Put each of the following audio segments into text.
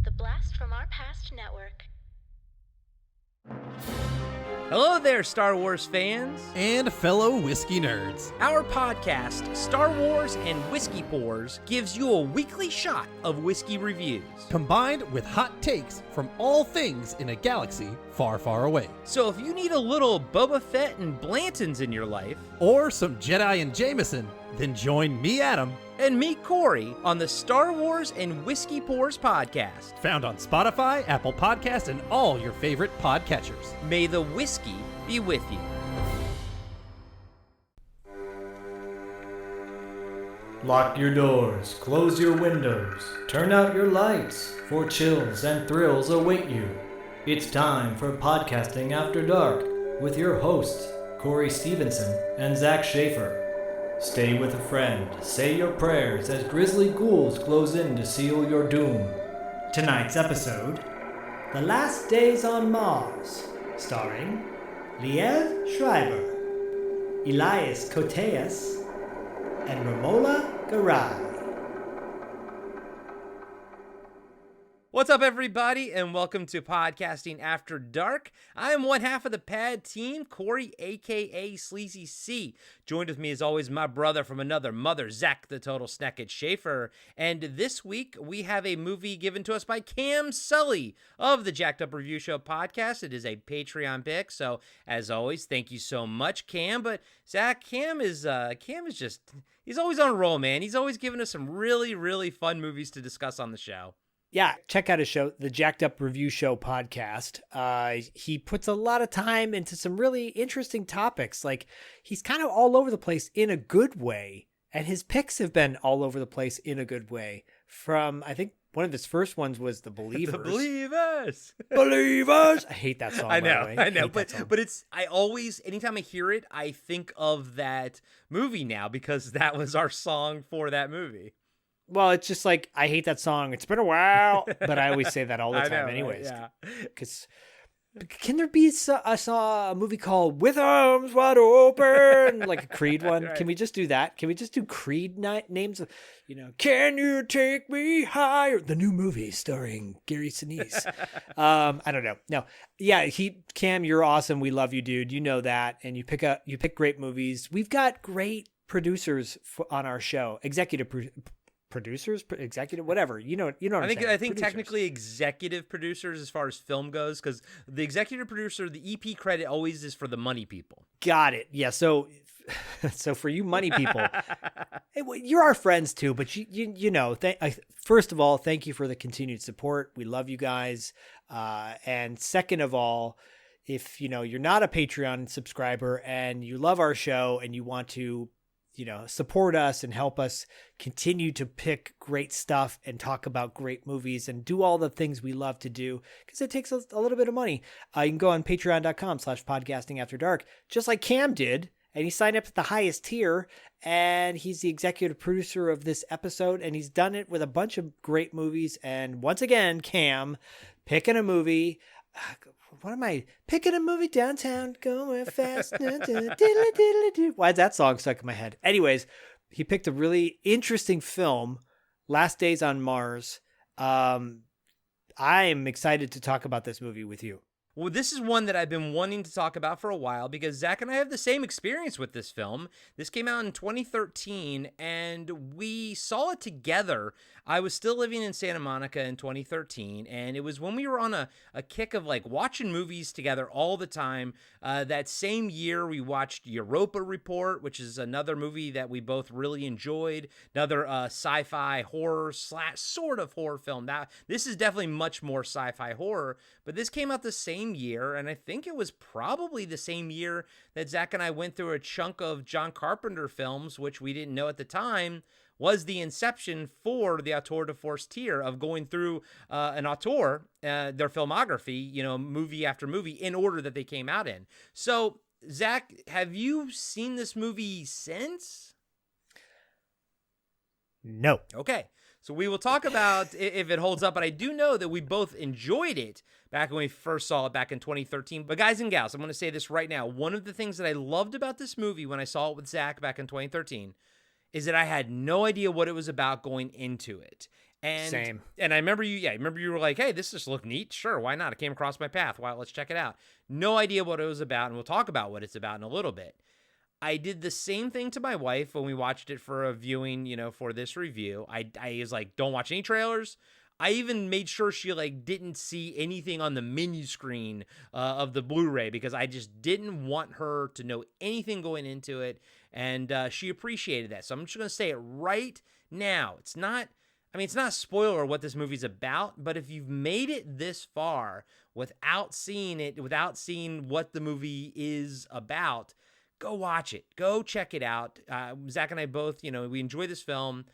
The Blast from Our Past Network. Hello there, Star Wars fans. And fellow whiskey nerds. Our podcast, Star Wars and Whiskey Pours, gives you a weekly shot of whiskey reviews. Combined with hot takes from all things in a galaxy far, far away. So if you need a little Boba Fett and Blantons in your life, or some Jedi and Jameson, then join me, Adam, and me, Corey, on the Star Wars and Whiskey Pours podcast. Found on Spotify, Apple Podcasts, and all your favorite podcatchers. May the whiskey be with you. Lock your doors, close your windows, turn out your lights, for chills and thrills await you. It's time for Podcasting After Dark with your hosts, Corey Stevenson and Zach Schaefer. Stay with a friend, say your prayers as grisly ghouls close in to seal your doom. Tonight's episode, The Last Days on Mars, starring Liev Schreiber, Elias Koteas, and Romola Garai. What's up, everybody, and welcome to Podcasting After Dark. I am one half of the pad team, Corey, a.k.a. Sleazy C. Joined with me, as always, my brother from another mother, Zach, the Total Snacket Schaefer. And this week, we have a movie given to us by Cam Sully of the Jacked Up Review Show podcast. It is a Patreon pick, so as always, thank you so much, Cam. But Zach, Cam is just, he's always on a roll, man. He's always giving us some really, really fun movies to discuss on the show. Yeah, check out his show, the Jacked Up Review Show podcast. He puts a lot of time into some really interesting topics. Like, he's kind of all over the place in a good way. And his picks have been all over the place in a good way. From, I think, one of his first ones was The Believers. The Believers! Believers! I hate that song, I know, by the way. But it's, I always, anytime I hear it, I think of that movie now because that was our song for that movie. Well, it's just like, I hate that song. It's been a while, but I always say that all the time know, anyways. Yeah. Because can there be, I saw a movie called With Arms Wide Open, like a Creed one. Right. Can we just do that? Can we just do Creed names? Can you take me higher? The new movie starring Gary Sinise. I don't know. No. Yeah, Cam, you're awesome. We love you, dude. You know that. And you pick great movies. We've got great producers on our show. Producers, executive, whatever. You know what I'm saying. I think technically executive producers as far as film goes, because the executive producer, the EP credit always is for the money people. Got it. Yeah. So for you money people, hey, you're our friends too. But first of all, thank you for the continued support. We love you guys. And second of all, if you're not a Patreon subscriber and you love our show and you want to support us and help us continue to pick great stuff and talk about great movies and do all the things we love to do, because it takes a little bit of money. You can go on patreon.com/podcastingafterdark, just like Cam did. And he signed up at the highest tier, and he's the executive producer of this episode, and he's done it with a bunch of great movies. And once again, Cam, picking a movie. What am I picking a movie downtown, going fast? Why is that song stuck in my head? Anyways, he picked a really interesting film, Last Days on Mars. I am excited to talk about this movie with you. Well, this is one that I've been wanting to talk about for a while because Zach and I have the same experience with this film. This came out in 2013, and we saw it together. I was still living in Santa Monica in 2013, and it was when we were on a kick of like watching movies together all the time. That same year, we watched Europa Report, which is another movie that we both really enjoyed. Another sci-fi horror / sort of horror film. Now, this is definitely much more sci-fi horror, but this came out the same year, and I think it was probably the same year that Zach and I went through a chunk of John Carpenter films, which we didn't know at the time was the inception for the auteur de force tier of going through an auteur, their filmography, movie after movie in order that they came out in. So, Zach, have you seen this movie since? No. Okay. So we will talk about if it holds up, but I do know that we both enjoyed it back when we first saw it back in 2013. But guys and gals, I'm going to say this right now. One of the things that I loved about this movie when I saw it with Zach back in 2013 is that I had no idea what it was about going into it. And Same. And I remember you were like, hey, this just looked neat. Sure, why not? It came across my path. Wow, let's check it out. No idea what it was about, and we'll talk about what it's about in a little bit. I did the same thing to my wife when we watched it for a viewing, for this review. I was like, don't watch any trailers. I even made sure she like didn't see anything on the menu screen of the Blu-ray because I just didn't want her to know anything going into it, and she appreciated that. So I'm just gonna say it right now. It's not a spoiler what this movie's about, but if you've made it this far without seeing what the movie is about, go watch it. Go check it out. Zach and I both, we enjoy this film.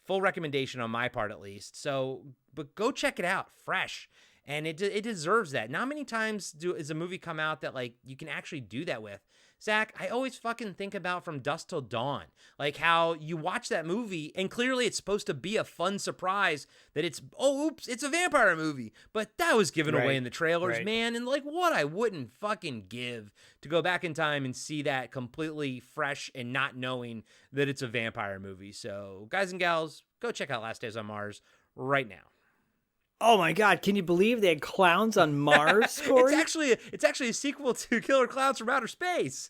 Full recommendation on my part, at least. So, but go check it out fresh. And it deserves that. Not many times is a movie come out that like you can actually do that with. Zach, I always fucking think about From Dusk Till Dawn. Like how you watch that movie and clearly it's supposed to be a fun surprise that it's a vampire movie. But that was given away in the trailers, man. And like what I wouldn't fucking give to go back in time and see that completely fresh and not knowing that it's a vampire movie. So guys and gals, go check out Last Days on Mars right now. Oh my God! Can you believe they had clowns on Mars, Corey? It's actually a sequel to Killer Clowns from Outer Space.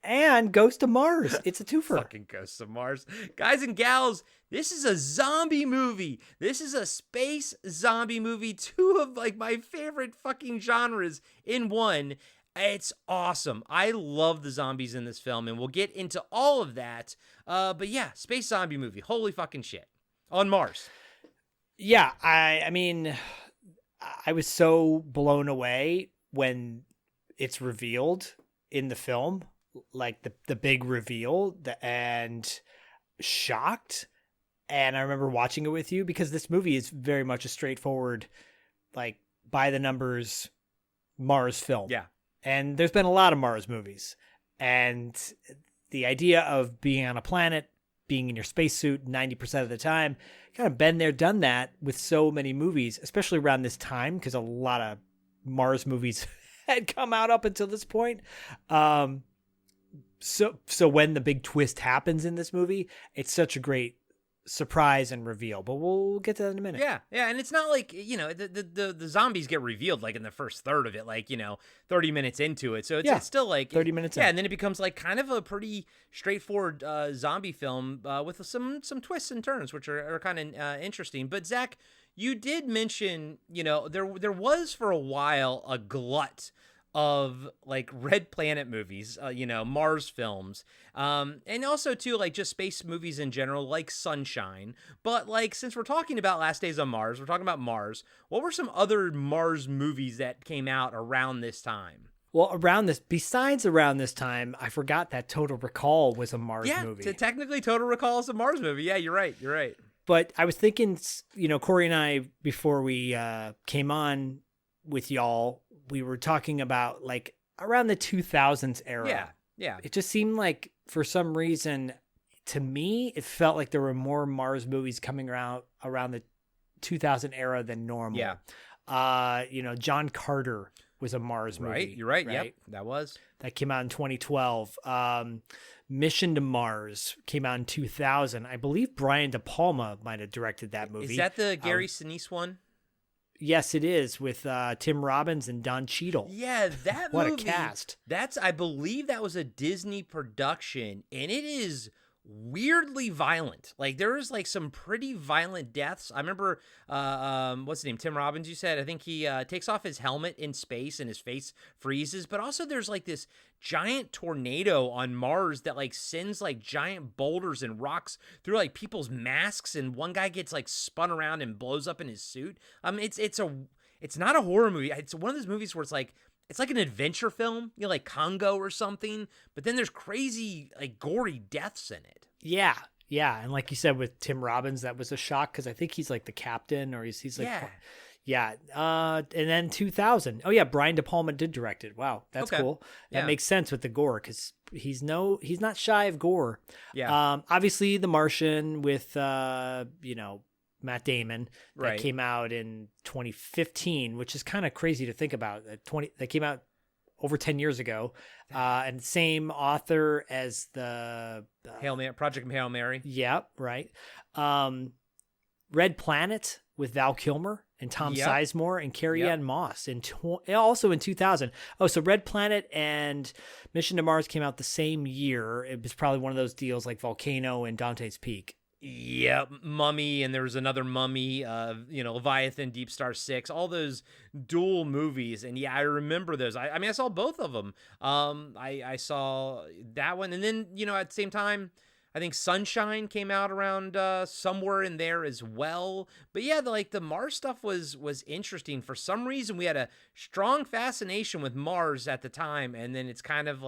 And Ghost of Mars. It's a twofer. Fucking Ghost of Mars. Guys and gals, this is a zombie movie. This is a space zombie movie. Two of like my favorite fucking genres in one. It's awesome. I love the zombies in this film, and we'll get into all of that. But yeah, space zombie movie. Holy fucking shit. On Mars. Yeah, I mean, I was so blown away when it's revealed in the film, like the big reveal, and shocked. And I remember watching it with you because this movie is very much a straightforward, like by the numbers Mars film. Yeah. And there's been a lot of Mars movies. And the idea of being on a planet, being in your spacesuit 90% of the time, kind of been there, done that with so many movies, especially around this time, because a lot of Mars movies had come out up until this point. So when the big twist happens in this movie, it's such a great surprise and reveal, but we'll get to that in a minute. Yeah, and it's not like, the zombies get revealed like in the first third of it, like, 30 minutes into it. So it's still like 30 minutes in. in. And then it becomes like kind of a pretty straightforward zombie film with some twists and turns, which are kind of interesting. But Zach, you did mention, there was for a while a glut of like Red Planet movies, Mars films, and also too like just space movies in general, like Sunshine. But like since we're talking about Last Days on Mars, we're talking about Mars. What were some other Mars movies that came out around this time? Well, besides around this time, I forgot that Total Recall was a Mars movie. Yeah, technically Total Recall is a Mars movie. Yeah, you're right. But I was thinking, Corey and I, before we came on with y'all, we were talking about like around the 2000s era. Yeah. It just seemed like for some reason, to me, it felt like there were more Mars movies coming around the 2000 era than normal. Yeah. John Carter was a Mars movie. Right. You're right. Yep. That came out in 2012. Mission to Mars came out in 2000. I believe Brian De Palma might have directed that movie. Is that the Gary Sinise one? Yes, it is, with Tim Robbins and Don Cheadle. Yeah, that what movie. What a cast. I believe that was a Disney production, and it is weirdly violent. Like there is like some pretty violent deaths. I remember what's his name? Tim Robbins, you said. I think he takes off his helmet in space and his face freezes, but also there's like this giant tornado on Mars that like sends like giant boulders and rocks through like people's masks, and one guy gets like spun around and blows up in his suit. It's not a horror movie. It's one of those movies where it's like an adventure film, like Congo or something, but then there's crazy, like, gory deaths in it. Yeah. And like you said, with Tim Robbins, that was a shock because I think he's like the captain, or he's like, yeah. And then 2000. Oh yeah, Brian De Palma did direct it. Wow, that's cool. That makes sense with the gore because he's not shy of gore. Yeah. Obviously, The Martian with Matt Damon that came out in 2015, which is kind of crazy to think about. That came out over 10 years ago, and same author as the Project Hail Mary. Yeah, right. Red Planet with Val Kilmer and Tom Yep. Sizemore and Carrie Yep. Ann Moss, also in 2000. Oh, so Red Planet and Mission to Mars came out the same year. It was probably one of those deals like Volcano and Dante's Peak. Yeah, Mummy, and there was another Mummy, Leviathan, Deep Star 6, all those dual movies. And yeah, I remember those. I mean, I saw both of them. I saw that one. And then, at the same time, I think Sunshine came out around somewhere in there as well. But yeah, the Mars stuff was interesting. For some reason, we had a strong fascination with Mars at the time. And then it's kind of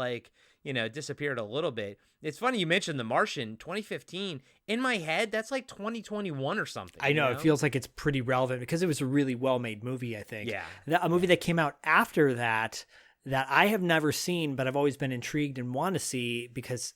disappeared a little bit. It's funny you mentioned The Martian, 2015. In my head, that's like 2021 or something. I know, it feels like it's pretty relevant because it was a really well-made movie, I think. Yeah. A movie that came out after that I have never seen, but I've always been intrigued and want to see because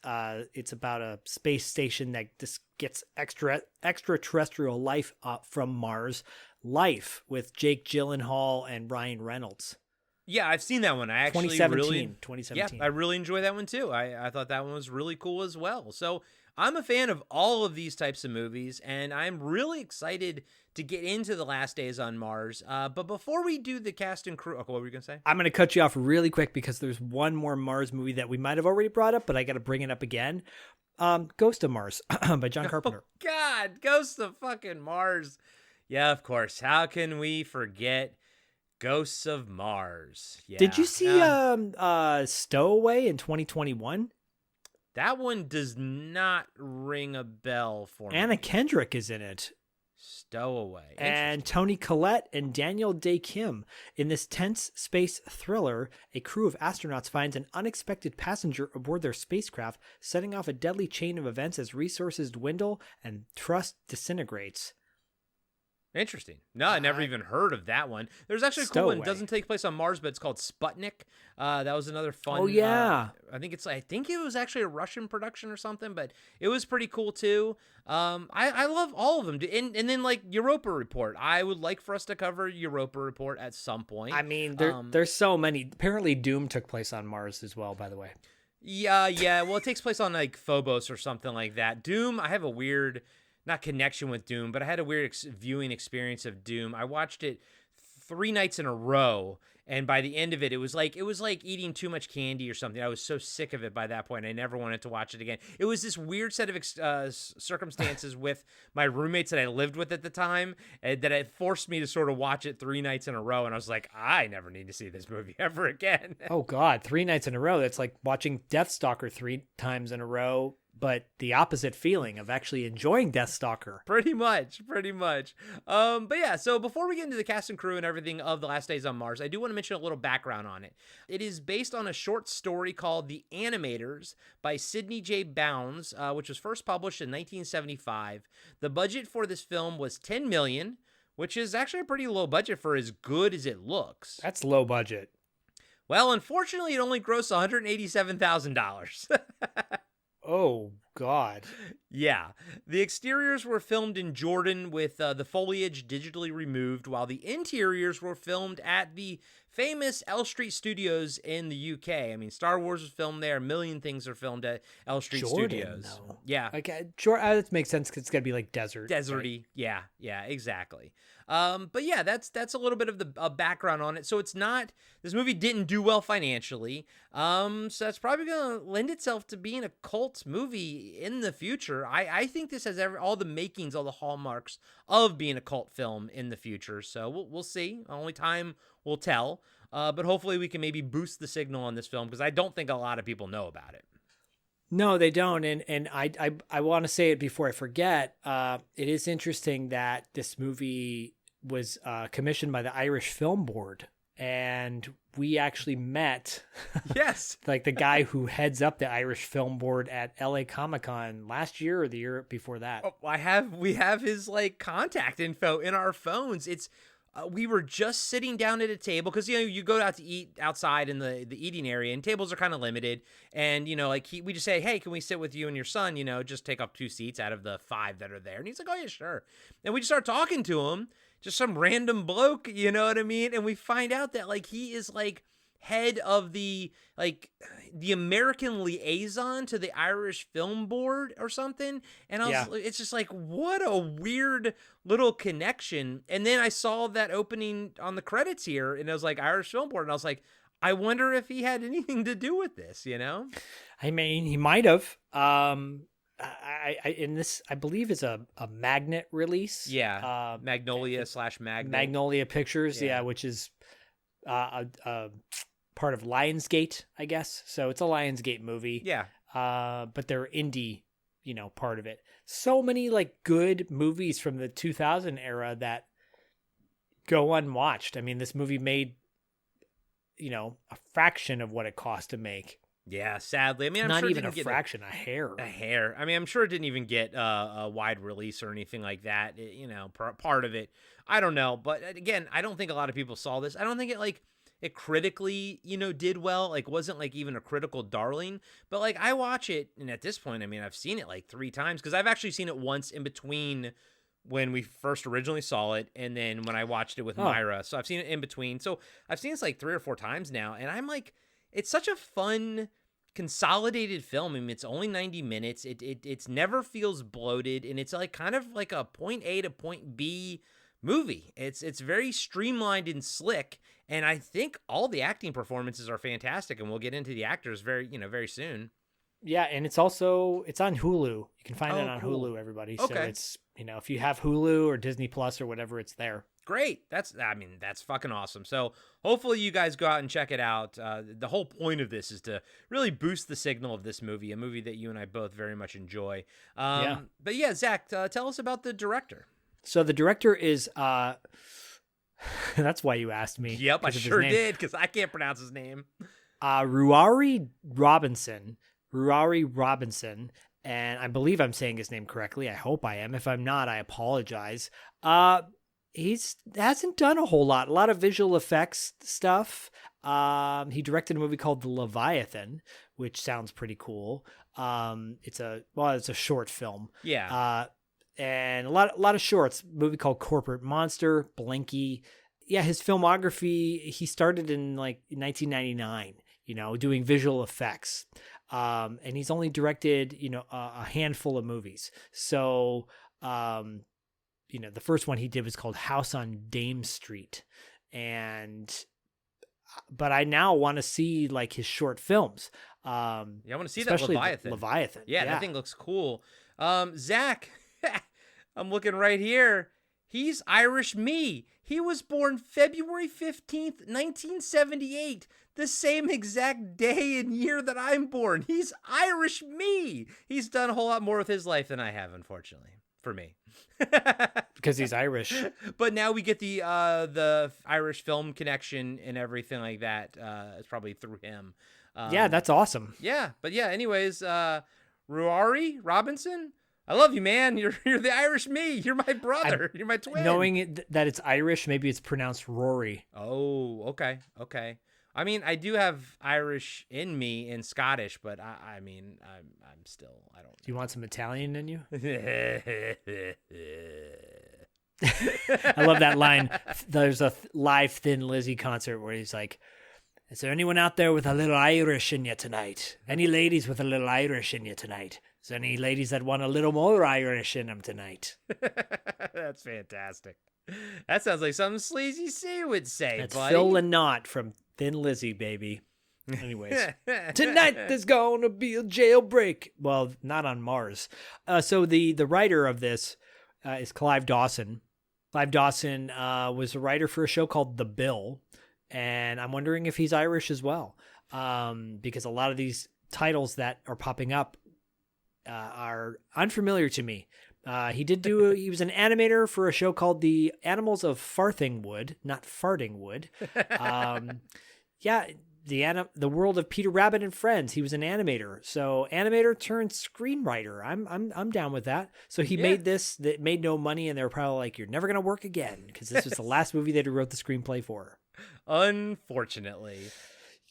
it's about a space station that just gets extraterrestrial life from Mars. Life with Jake Gyllenhaal and Ryan Reynolds. Yeah, I've seen that one. I actually 2017. Yeah, I really enjoy that one too. I thought that one was really cool as well. So I'm a fan of all of these types of movies, and I'm really excited to get into The Last Days on Mars. But before we do the cast and crew, okay, what were you going to say? I'm going to cut you off really quick because there's one more Mars movie that we might have already brought up, but I got to bring it up again. Ghost of Mars by John Carpenter. Oh, God, Ghost of fucking Mars. Yeah, of course. How can we forget Ghosts of Mars? Yeah. Did you see Stowaway in 2021? That one does not ring a bell for me. Anna Kendrick is in it. Stowaway. And Toni Collette and Daniel Day Kim. In this tense space thriller, a crew of astronauts finds an unexpected passenger aboard their spacecraft, setting off a deadly chain of events as resources dwindle and trust disintegrates. Interesting. No, I never even heard of that one. There's actually a cool one. It doesn't take place on Mars, but it's called Sputnik. That was another fun. Oh yeah. I think it was actually a Russian production or something, but it was pretty cool too. I love all of them. And then Europa Report. I would like for us to cover Europa Report at some point. I mean, there's so many. Apparently, Doom took place on Mars as well. By the way. Yeah. Well, it takes place on Phobos or something like that. Doom. I have a weird. Not connection with Doom, but I had a weird viewing experience of Doom. I watched it 3 nights in a row, and by the end of it, it was like eating too much candy or something. I was so sick of it by that point. I never wanted to watch it again. It was this weird set of circumstances with my roommates that I lived with at the time that it forced me to sort of watch it 3 nights in a row, and I was like, I never need to see this movie ever again. Oh God, 3 nights in a row. That's like watching Deathstalker 3 times in a row. But the opposite feeling of actually enjoying Deathstalker. Pretty much. But yeah, so before we get into the cast and crew and everything of The Last Days on Mars, I do want to mention a little background on it. It is based on a short story called The Animators by Sidney J. Bounds, which was first published in 1975. The budget for this film was $10 million, which is actually a pretty low budget for as good as it looks. That's low budget. Well, unfortunately, it only grossed $187,000. Oh, God. Yeah. The exteriors were filmed in Jordan with the foliage digitally removed, while the interiors were filmed at the famous L Street Studios in the UK. I mean, Star Wars was filmed there. A million things are filmed at L Street Studios. Though. Yeah. Okay, that makes sense because it's got to be like desert. Deserty. Right? Yeah, exactly. But yeah, that's a little bit of the background on it. So this movie didn't do well financially. So that's probably going to lend itself to being a cult movie in the future. I think this has all the makings, all the hallmarks of being a cult film in the future. So we'll see. Only time will tell. But hopefully we can maybe boost the signal on this film because I don't think a lot of people know about it. No, they don't. And I want to say it before I forget. It is interesting that this movie was commissioned by the Irish Film Board. And we actually met yes, like the guy who heads up the Irish Film Board at LA Comic-Con last year or the year before that. Oh, we have his contact info in our phones. It's we were just sitting down at a table because you go out to eat outside in the eating area and tables are kind of limited, and we just say, hey, can we sit with you and your son, just take up 2 seats out of the 5 that are there. And he's like, oh yeah, sure. And we just start talking to him, just some random bloke, you know what I mean? And we find out that he is head of the American liaison to the Irish Film Board or something. And it's just like, what a weird little connection. And then I saw that opening on the credits here, and it was like Irish Film Board, and I was like, I wonder if he had anything to do with this, you know? I mean, he might have. In this, I believe, is a Magnet release. Yeah, Magnolia / Magnet. Magnolia Pictures, which is a part of Lionsgate, I guess. So it's a Lionsgate movie. Yeah. But they're indie, part of it. So many like good movies from the 2000 era that go unwatched. I mean, this movie made, a fraction of what it cost to make. Yeah, sadly. I mean, I'm not sure even it a didn't fraction, a hair. A hair. I mean, I'm sure it didn't even get a wide release or anything like that. Part of it, I don't know. But again, I don't think a lot of people saw this. I don't think it critically, did well. Like, wasn't like even a critical darling. But like, I watch it, and at this point, I mean, I've seen it like 3 times because I've actually seen it once in between when we first originally saw it, and then when I watched it with Myra. So I've seen it in between. So I've seen this like 3 or 4 times now, and I'm like, it's such a fun, consolidated film. I mean, it's only 90 minutes. It's never feels bloated, and it's like kind of like a point A to point B movie. It's very streamlined and slick, and I think all the acting performances are fantastic, and we'll get into the actors very soon. Yeah, and it's on Hulu. You can find it on cool. Hulu, everybody. Okay. So it's, if you have Hulu or Disney Plus or whatever, it's there. Great. That's fucking awesome. So hopefully you guys go out and check it out. The whole point of this is to really boost the signal of this movie, a movie that you and I both very much enjoy. But yeah, Zach, tell us about the director. So the director is, that's why you asked me. Yep, I sure did, because I can't pronounce his name. Ruairi Robinson, and I believe I'm saying his name correctly. I hope I am. If I'm not, I apologize. He hasn't done a whole lot. A lot of visual effects stuff. He directed a movie called The Leviathan, which sounds pretty cool. It's a short film. Yeah. And a lot of shorts. A movie called Corporate Monster, Blinky. Yeah, his filmography, he started in like 1999, doing visual effects. And he's only directed, a handful of movies. So, the first one he did was called House on Dame Street. But I now want to see like his short films. I want to see that Leviathan. Yeah, that thing looks cool. Zach, I'm looking right here. He's Irish me. He was born February 15th, 1978, the same exact day and year that I'm born. He's Irish me. He's done a whole lot more with his life than I have, unfortunately, for me. Because he's Irish. But now we get the Irish film connection and everything like that. It's probably through him. Yeah, that's awesome. Yeah, but yeah, anyways, Ruairi Robinson, I love you, man. You're the Irish me. You're my brother. You're my twin. Knowing that it's Irish, maybe it's pronounced Rory. Oh, okay. I mean, I do have Irish in me and Scottish, but I'm still, I don't. Do you want some Italian in you? I love that line. There's a live Thin Lizzy concert where he's like, is there anyone out there with a little Irish in you tonight? Any ladies with a little Irish in you tonight? Is there any ladies that want a little more Irish in them tonight? That's fantastic. That sounds like something Sleazy C would say, That's buddy. Phil Lynott from Thin Lizzy, baby. Anyways, tonight there's gonna be a jailbreak. Well, not on Mars. So the writer of this is Clive Dawson. Clive Dawson was a writer for a show called The Bill, and I'm wondering if he's Irish as well, because a lot of these titles that are popping up are unfamiliar to me. He was an animator for a show called The Animals of Farthingwood, not Fartingwood. The World of Peter Rabbit and Friends. He was an animator. So animator turned screenwriter. I'm down with that. So he made this that made no money, and they were probably like, you're never going to work again, because this was the last movie that he wrote the screenplay for. Unfortunately.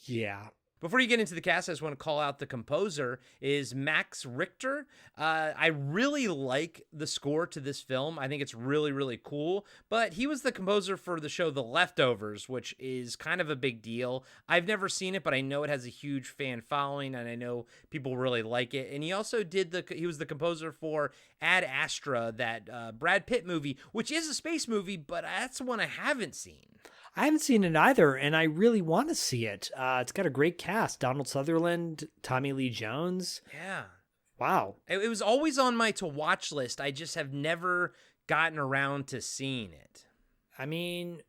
Yeah. Before you get into the cast, I just want to call out the composer is Max Richter. I really like the score to this film. I think it's really, really cool. But he was the composer for the show The Leftovers, which is kind of a big deal. I've never seen it, but I know it has a huge fan following, and I know people really like it. And he also he was the composer for Ad Astra, that Brad Pitt movie, which is a space movie, but that's one I haven't seen. I haven't seen it either, and I really want to see it. It's got a great cast. Donald Sutherland, Tommy Lee Jones. Yeah. Wow. It was always on my to-watch list. I just have never gotten around to seeing it. I mean,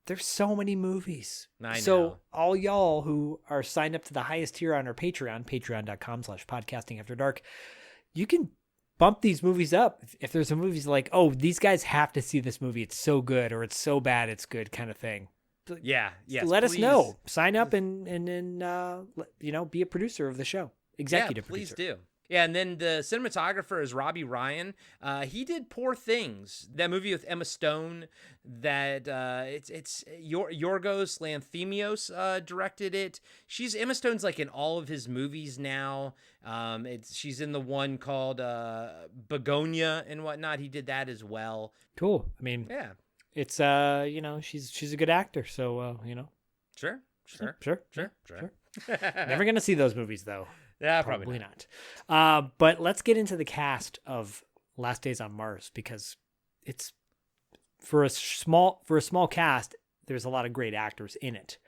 there's so many movies. I know. So all y'all who are signed up to the highest tier on our Patreon, patreon.com/podcastingafterdark, you can bump these movies up. If there's some movies like, oh, these guys have to see this movie, it's so good, or it's so bad it's good kind of thing. Yeah. Let us know. Sign up and be a producer of the show. Executive producer. producer. Please do. Yeah, and then the cinematographer is Robbie Ryan. He did Poor Things, that movie with Emma Stone. That it's Yorgos Lanthimos directed it. Emma Stone's like in all of his movies now. She's in the one called Begonia and whatnot. He did that as well. Cool. I mean, yeah, it's she's a good actor, so Sure. Never gonna see those movies though. Yeah, probably not. But let's get into the cast of Last Days on Mars, because it's for a small cast. There's a lot of great actors in it,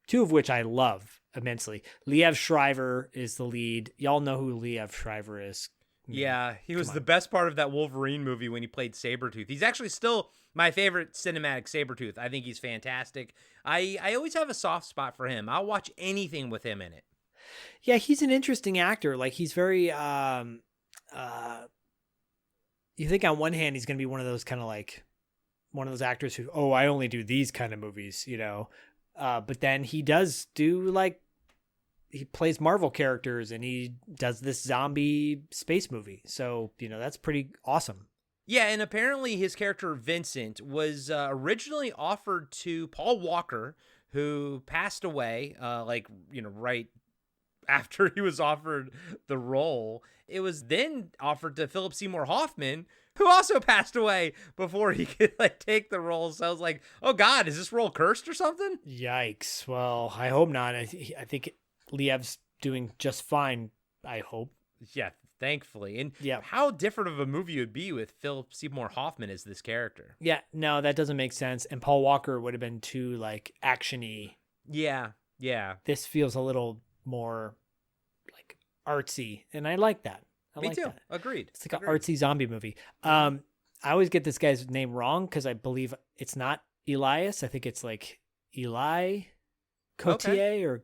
two of which I love immensely. Liev Schreiber is the lead. Y'all know who Liev Schreiber is. Yeah, he was the best part of that Wolverine movie when he played Sabretooth. He's actually still my favorite cinematic Sabretooth. I think he's fantastic. I always have a soft spot for him. I'll watch anything with him in it. Yeah, he's an interesting actor. Like, he's very you think on one hand he's going to be one of those kind of like one of those actors who, oh, I only do these kind of movies, but then he does do, like, he plays Marvel characters and he does this zombie space movie. So, that's pretty awesome. Yeah, and apparently his character Vincent was originally offered to Paul Walker, who passed away right after he was offered the role. It was then offered to Philip Seymour Hoffman, who also passed away before he could take the role. So I was like, oh God, is this role cursed or something? Yikes. Well, I hope not. I think Liev's doing just fine, I hope. Yeah, thankfully. And yeah, how different of a movie it would be with Philip Seymour Hoffman as this character. Yeah, no, that doesn't make sense. And Paul Walker would have been too action-y. Yeah. This feels a little more artsy, and I like that. Me too. That. Agreed. It's like an artsy zombie movie. I always get this guy's name wrong because I believe it's not Elias. I think it's like Eli Koteas or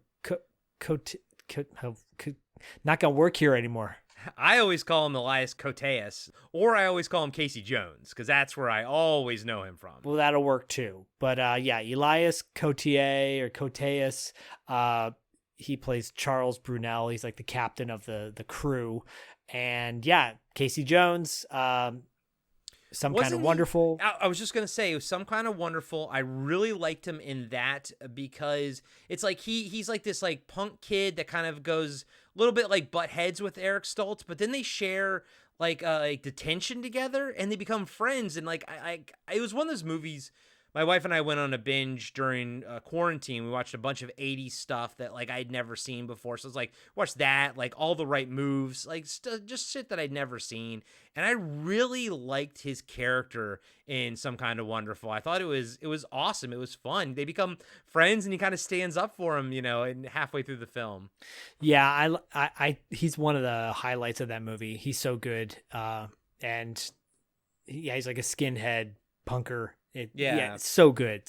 not gonna work here anymore. I always call him Elias Koteas, or I always call him Casey Jones, because that's where I always know him from. Well, that'll work too. But Elias Koteas or Koteas. He plays Charles Brunel. He's like the captain of the crew. And yeah, Casey Jones, Kind of Wonderful. I was just going to say, Some Kind of Wonderful. I really liked him in that because it's like he's like this punk kid that kind of goes a little bit butt heads with Eric Stoltz, but then they share detention together and they become friends. And it was one of those movies. My wife and I went on a binge during quarantine. We watched a bunch of 80s stuff that I'd never seen before. So it's watch that, all the right moves, just shit that I'd never seen. And I really liked his character in Some Kind of Wonderful. I thought it was awesome. It was fun. They become friends and he kind of stands up for him, and halfway through the film. Yeah, I he's one of the highlights of that movie. He's so good. And he's like a skinhead punker. It's so good.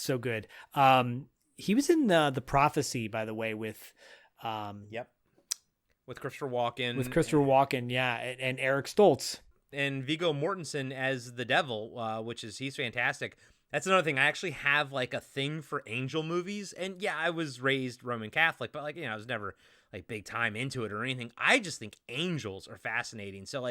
He was in the Prophecy, by the way, with with Christopher Walken. And Eric Stoltz. And Viggo Mortensen as the devil, he's fantastic. That's another thing. I actually have a thing for angel movies. And yeah, I was raised Roman Catholic, but I was never big time into it or anything. I just think angels are fascinating. So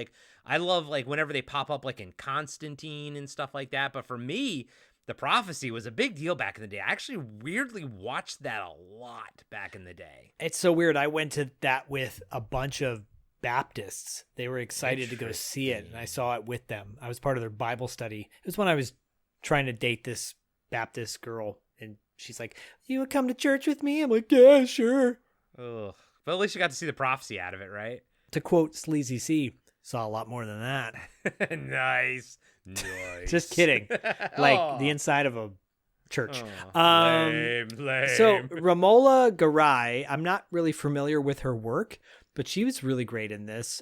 I love whenever they pop up in Constantine and stuff like that. But for me, The Prophecy was a big deal back in the day. I actually weirdly watched that a lot back in the day. It's so weird. I went to that with a bunch of Baptists. They were excited to go see it, and I saw it with them. I was part of their Bible study. It was when I was trying to date this Baptist girl, and she's like, "You would come to church with me?" I'm like, "Yeah, sure." Ugh. But at least you got to see the prophecy out of it, right? To quote Sleazy C, saw a lot more than that. Nice. Just kidding. Like the inside of a church. Lame. So Romola Garai, I'm not really familiar with her work, but she was really great in this.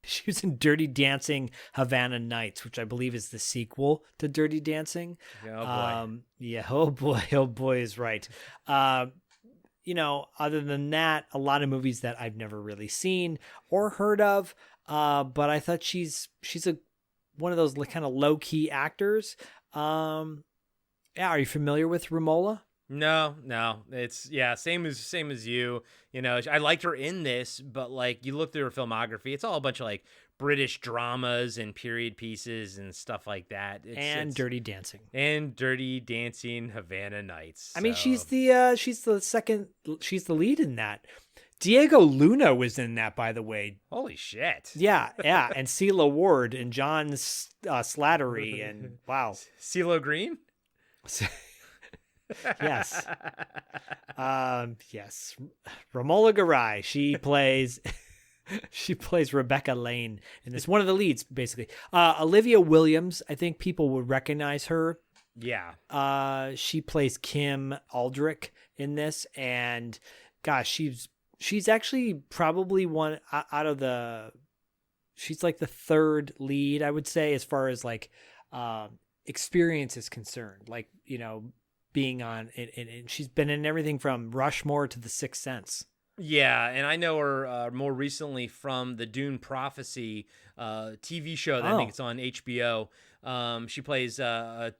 She was in Dirty Dancing Havana Nights, which I believe is the sequel to Dirty Dancing. Oh boy. Oh boy is right. Other than that, a lot of movies that I've never really seen or heard of. But I thought she's one of those kind of low key actors. Are you familiar with Romola? No, it's same as you. I liked her in this, but like you look through her filmography, it's all a bunch of like British dramas and period pieces and stuff like that. It's Dirty Dancing Havana Nights. I mean, she's the lead in that. Diego Luna was in that, by the way. Holy shit. Yeah. And Celia Ward and John Slattery and wow. CeeLo Green? Yes. Yes. Romola Garai. She plays Rebecca Lane in this. One of the leads, basically. Olivia Williams, I think people would recognize her. Yeah. She plays Kim Aldrich in this, and gosh, she's actually probably one out of she's like the third lead, I would say, as far as like experience is concerned. Like, being on it, and she's been in everything from Rushmore to The Sixth Sense. Yeah, and I know her more recently from the Dune Prophecy TV show that I think it's on HBO. She plays Tula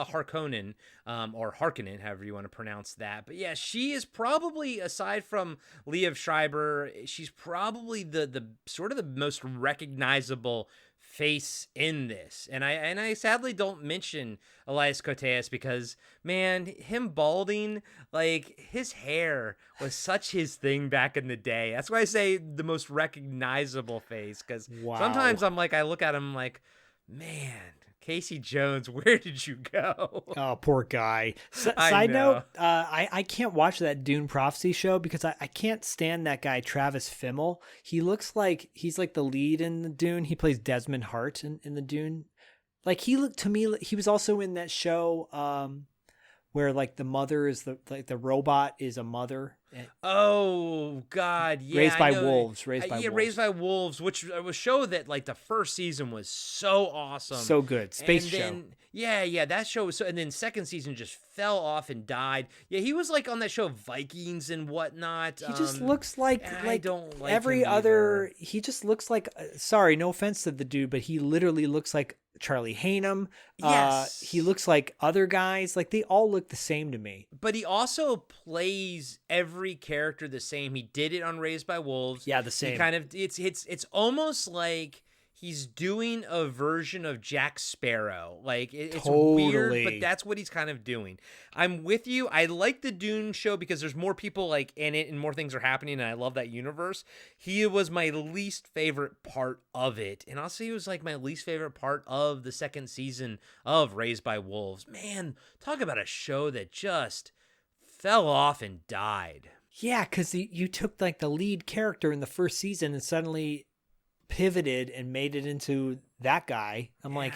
Harkonnen, or Harkonnen, however you want to pronounce that. But yeah, she is probably, aside from Liev Schreiber, she's probably the sort of the most recognizable face in this. And I sadly don't mention Elias Koteas because, man, him balding, like, his hair was such his thing back in the day. That's why I say the most recognizable face, because sometimes I look at him like, man, Casey Jones, where did you go? Oh, poor guy. Side note, I can't watch that Dune Prophecy show because I can't stand that guy, Travis Fimmel. He looks like he's like the lead in the Dune. He plays Desmond Hart in the Dune. Like, he looked to me, he was also in that show where like the mother is the robot is a mother. Oh God, yeah. Raised by Wolves, which was a show that like the first season was so awesome, so good, space and show. Then, yeah, that show was so. And then second season just fell off and died. Yeah, he was like on that show Vikings and whatnot. He just looks like I don't like every him other. either. He just looks like. Sorry, no offense to the dude, but he literally looks like Charlie Hunnam. Yes. He looks like other guys. Like, they all look the same to me. But he also plays every character the same. He did it on Raised by Wolves. Yeah, the same. He kind of it's almost like he's doing a version of Jack Sparrow. Like, it's weird, but that's what he's kind of doing. I'm with you. I like the Dune show because there's more people like in it and more things are happening, and I love that universe. He was my least favorite part of it, and also he was like my least favorite part of the second season of Raised by Wolves. Man, talk about a show that just fell off and died. Yeah, because you took like the lead character in the first season and suddenly pivoted and made it into that guy. I'm like,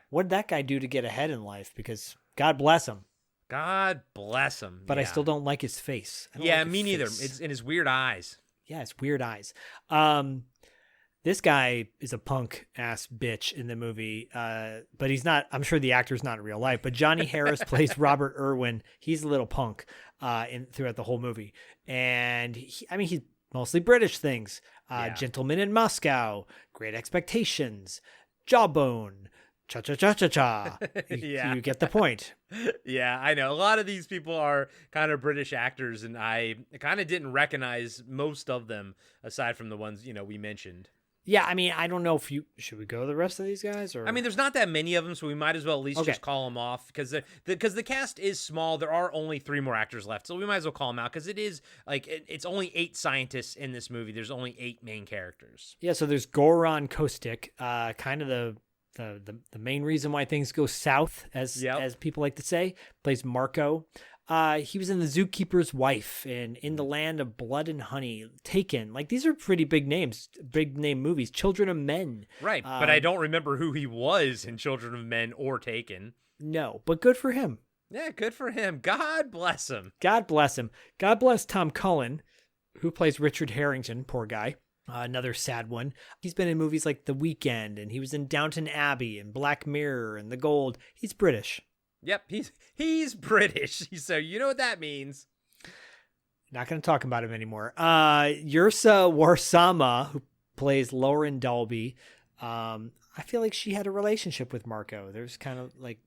what did that guy do to get ahead in life? Because God bless him. God bless him. But I still don't like his face. Yeah, me neither. It's in his weird eyes. Yeah, it's weird eyes. This guy is a punk ass bitch in the movie, but he's not. I'm sure the actor's not in real life. But Johnny Harris plays Robert Irwin. He's a little punk throughout the whole movie, and he's mostly British things. Gentleman in Moscow, Great Expectations, Jawbone, Cha Cha Cha Cha Cha. You get the point. Yeah, I know. A lot of these people are kind of British actors, and I kind of didn't recognize most of them aside from the ones we mentioned. Yeah, I mean, I don't know if should we go to the rest of these guys or. I mean, there's not that many of them, so we might as well at least Okay. just call them off because the cast is small. There are only 3 more actors left, so we might as well call them out because it is like it's only 8 scientists in this movie. There's only 8 main characters. Yeah, so there's Goran Kostic, kind of the main reason why things go south, as people like to say. Plays Marco. He was in The Zookeeper's Wife and In the Land of Blood and Honey, Taken. Like, these are pretty big names, big name movies. Children of Men. Right, but I don't remember who he was in Children of Men or Taken. No, but good for him. Yeah, good for him. God bless him. God bless him. God bless Tom Cullen, who plays Richard Harrington, poor guy. Another sad one. He's been in movies like The Weeknd, and he was in Downton Abbey and Black Mirror and The Gold. He's British. Yep, he's British, so you know what that means. Not going to talk about him anymore. Yrsa Warsama, who plays Lauren Dalby. I feel like she had a relationship with Marco. There's kind of like...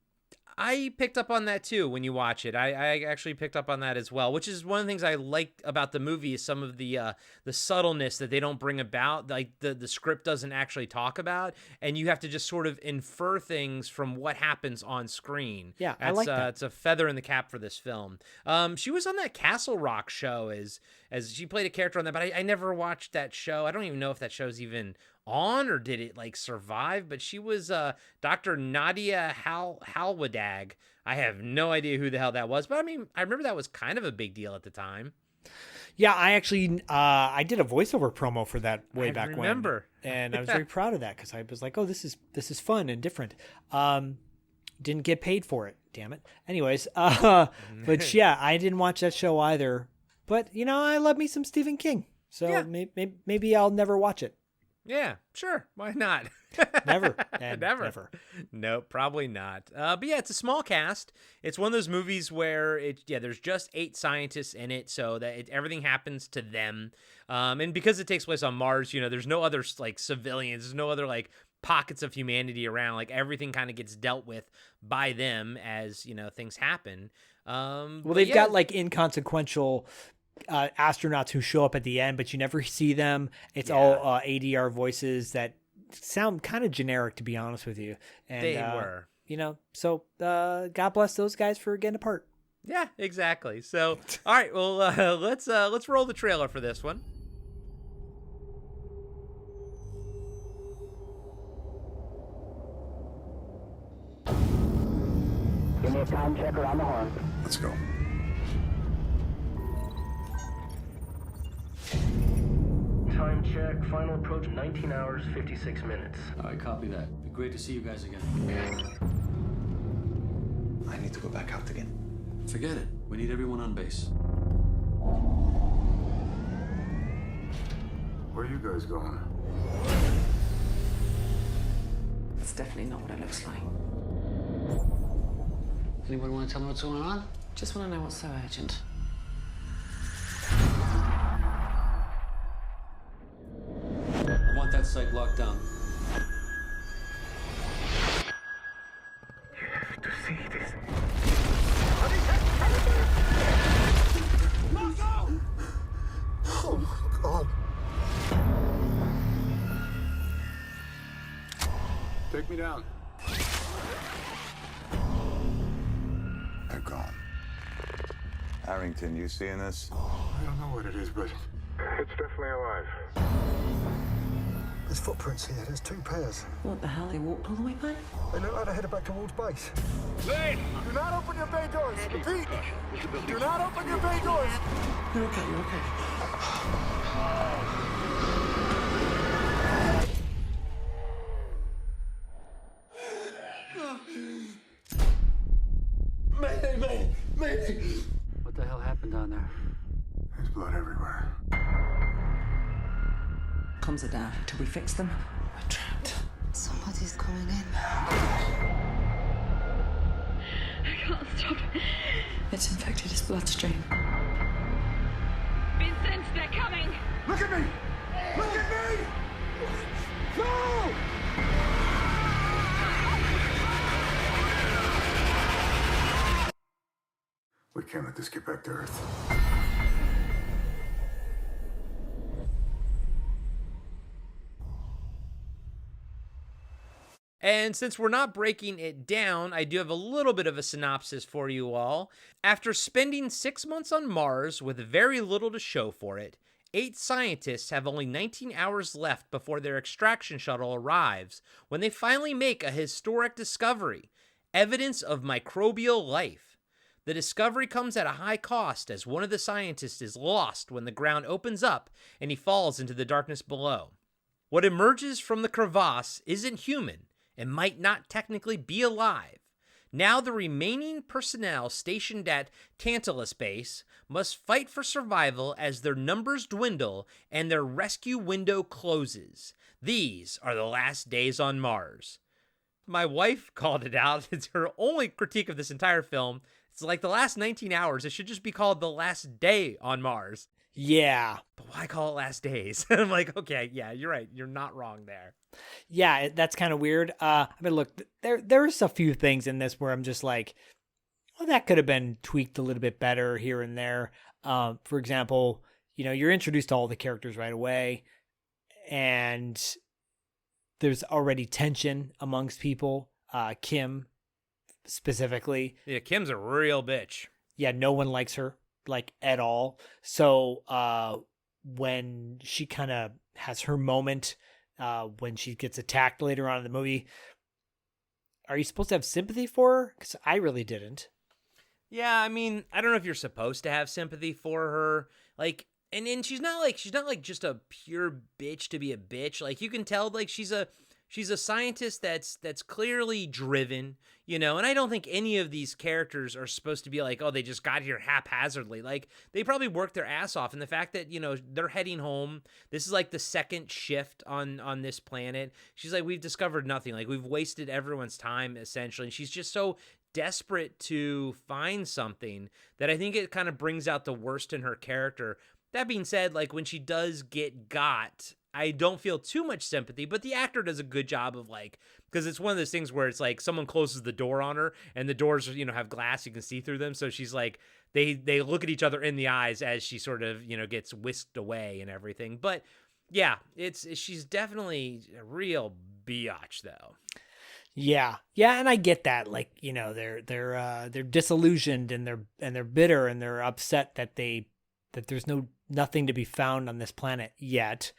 I picked up on that too when you watch it. I actually picked up on that as well, which is one of the things I liked about the movie is some of the subtleness that they don't bring about, like the script doesn't actually talk about, and you have to just sort of infer things from what happens on screen. Yeah, I like that. It's a feather in the cap for this film. She was on that Castle Rock show as she played a character on that, but I never watched that show. I don't even know if that show's even on or did it like survive, but she was Dr. Nadia Halwadag. I have no idea who the hell that was, but I mean, I remember that was kind of a big deal at the time. Yeah, I actually I did a voiceover promo for that way back when, and I was very proud of that because I was like, oh, this is fun and different. Didn't get paid for it, damn it. Anyways, but yeah, I didn't watch that show either. But you know, I love me some Stephen King, so yeah. Maybe I'll never watch it. Yeah, sure. Why not? Never. Never. Nope, probably not. But yeah, it's a small cast. It's one of those movies where there's just 8 scientists in it, so that everything happens to them. And because it takes place on Mars, you know, there's no other like civilians, there's no other like pockets of humanity around. Like everything kind of gets dealt with by them as, you know, things happen. Well, they've got like inconsequential astronauts who show up at the end, but you never see them. It's all ADR voices that sound kind of generic, to be honest with you. And they were, you know, so God bless those guys for getting apart. Yeah, exactly. So, all right, well, let's roll the trailer for this one. Give me a time checker on the horn. Let's go. Time check, final approach 19 hours, 56 minutes. All right, copy that. Be great to see you guys again. I need to go back out again. Forget it. We need everyone on base. Where are you guys going? That's definitely not what it looks like. Anyone want to tell me what's going on? Just want to know what's so urgent. I want that site locked down. You have to see this. Oh my God. Take me down. They're gone. Harrington, you seeing this? I don't know what it is, but it's definitely alive. There's footprints here. There's 2 pairs. What the hell? They walked all the way back? They look like they're headed back towards base. Liev! Do not open your bay doors. Repeat. Do not open your bay doors. You're okay, you're okay. Mayday! What the hell happened down there? There's blood everywhere. Comms are down. Till we fix them, we're trapped. Somebody's coming in. I can't stop. It's infected his bloodstream. Vincent, they're coming! Look at me! Look at me! No! We can't let this get back to Earth. And since we're not breaking it down, I do have a little bit of a synopsis for you all. After spending 6 months on Mars with very little to show for it, 8 scientists have only 19 hours left before their extraction shuttle arrives when they finally make a historic discovery, evidence of microbial life. The discovery comes at a high cost as one of the scientists is lost when the ground opens up and he falls into the darkness below. What emerges from the crevasse isn't human and might not technically be alive. Now the remaining personnel stationed at Tantalus Base must fight for survival as their numbers dwindle and their rescue window closes. These are the last days on Mars. My wife called it out. It's her only critique of this entire film. It's like the last 19 hours. It should just be called the last day on Mars. Yeah. But why call it last days? I'm like, okay, yeah, you're right. You're not wrong there. Yeah, that's kind of weird. I mean, look, there's a few things in this where I'm just like, well, that could have been tweaked a little bit better here and there. For example, you're introduced to all the characters right away, and there's already tension amongst people. Kim, specifically. Yeah, Kim's a real bitch. Yeah, no one likes her, like, at all. So when she kind of has her moment, when she gets attacked later on in the movie, are you supposed to have sympathy for her? Because I really didn't. Yeah, I mean, I don't know if you're supposed to have sympathy for her. Like, and she's not like just a pure bitch to be a bitch. Like, you can tell, like, she's a scientist that's clearly driven, and I don't think any of these characters are supposed to be like, oh, they just got here haphazardly. Like, they probably worked their ass off. And the fact that, they're heading home, this is like the second shift on this planet. She's like, we've discovered nothing. Like, we've wasted everyone's time, essentially. And she's just so desperate to find something that I think it kind of brings out the worst in her character. That being said, like, when she does get got, I don't feel too much sympathy, but the actor does a good job of, like, because it's one of those things where it's like someone closes the door on her and the doors, have glass, you can see through them. So she's like, they look at each other in the eyes as she sort of, gets whisked away and everything. But yeah, she's definitely a real biatch though. Yeah. Yeah. And I get that. Like, they're disillusioned and they're bitter and they're upset that there's nothing to be found on this planet yet.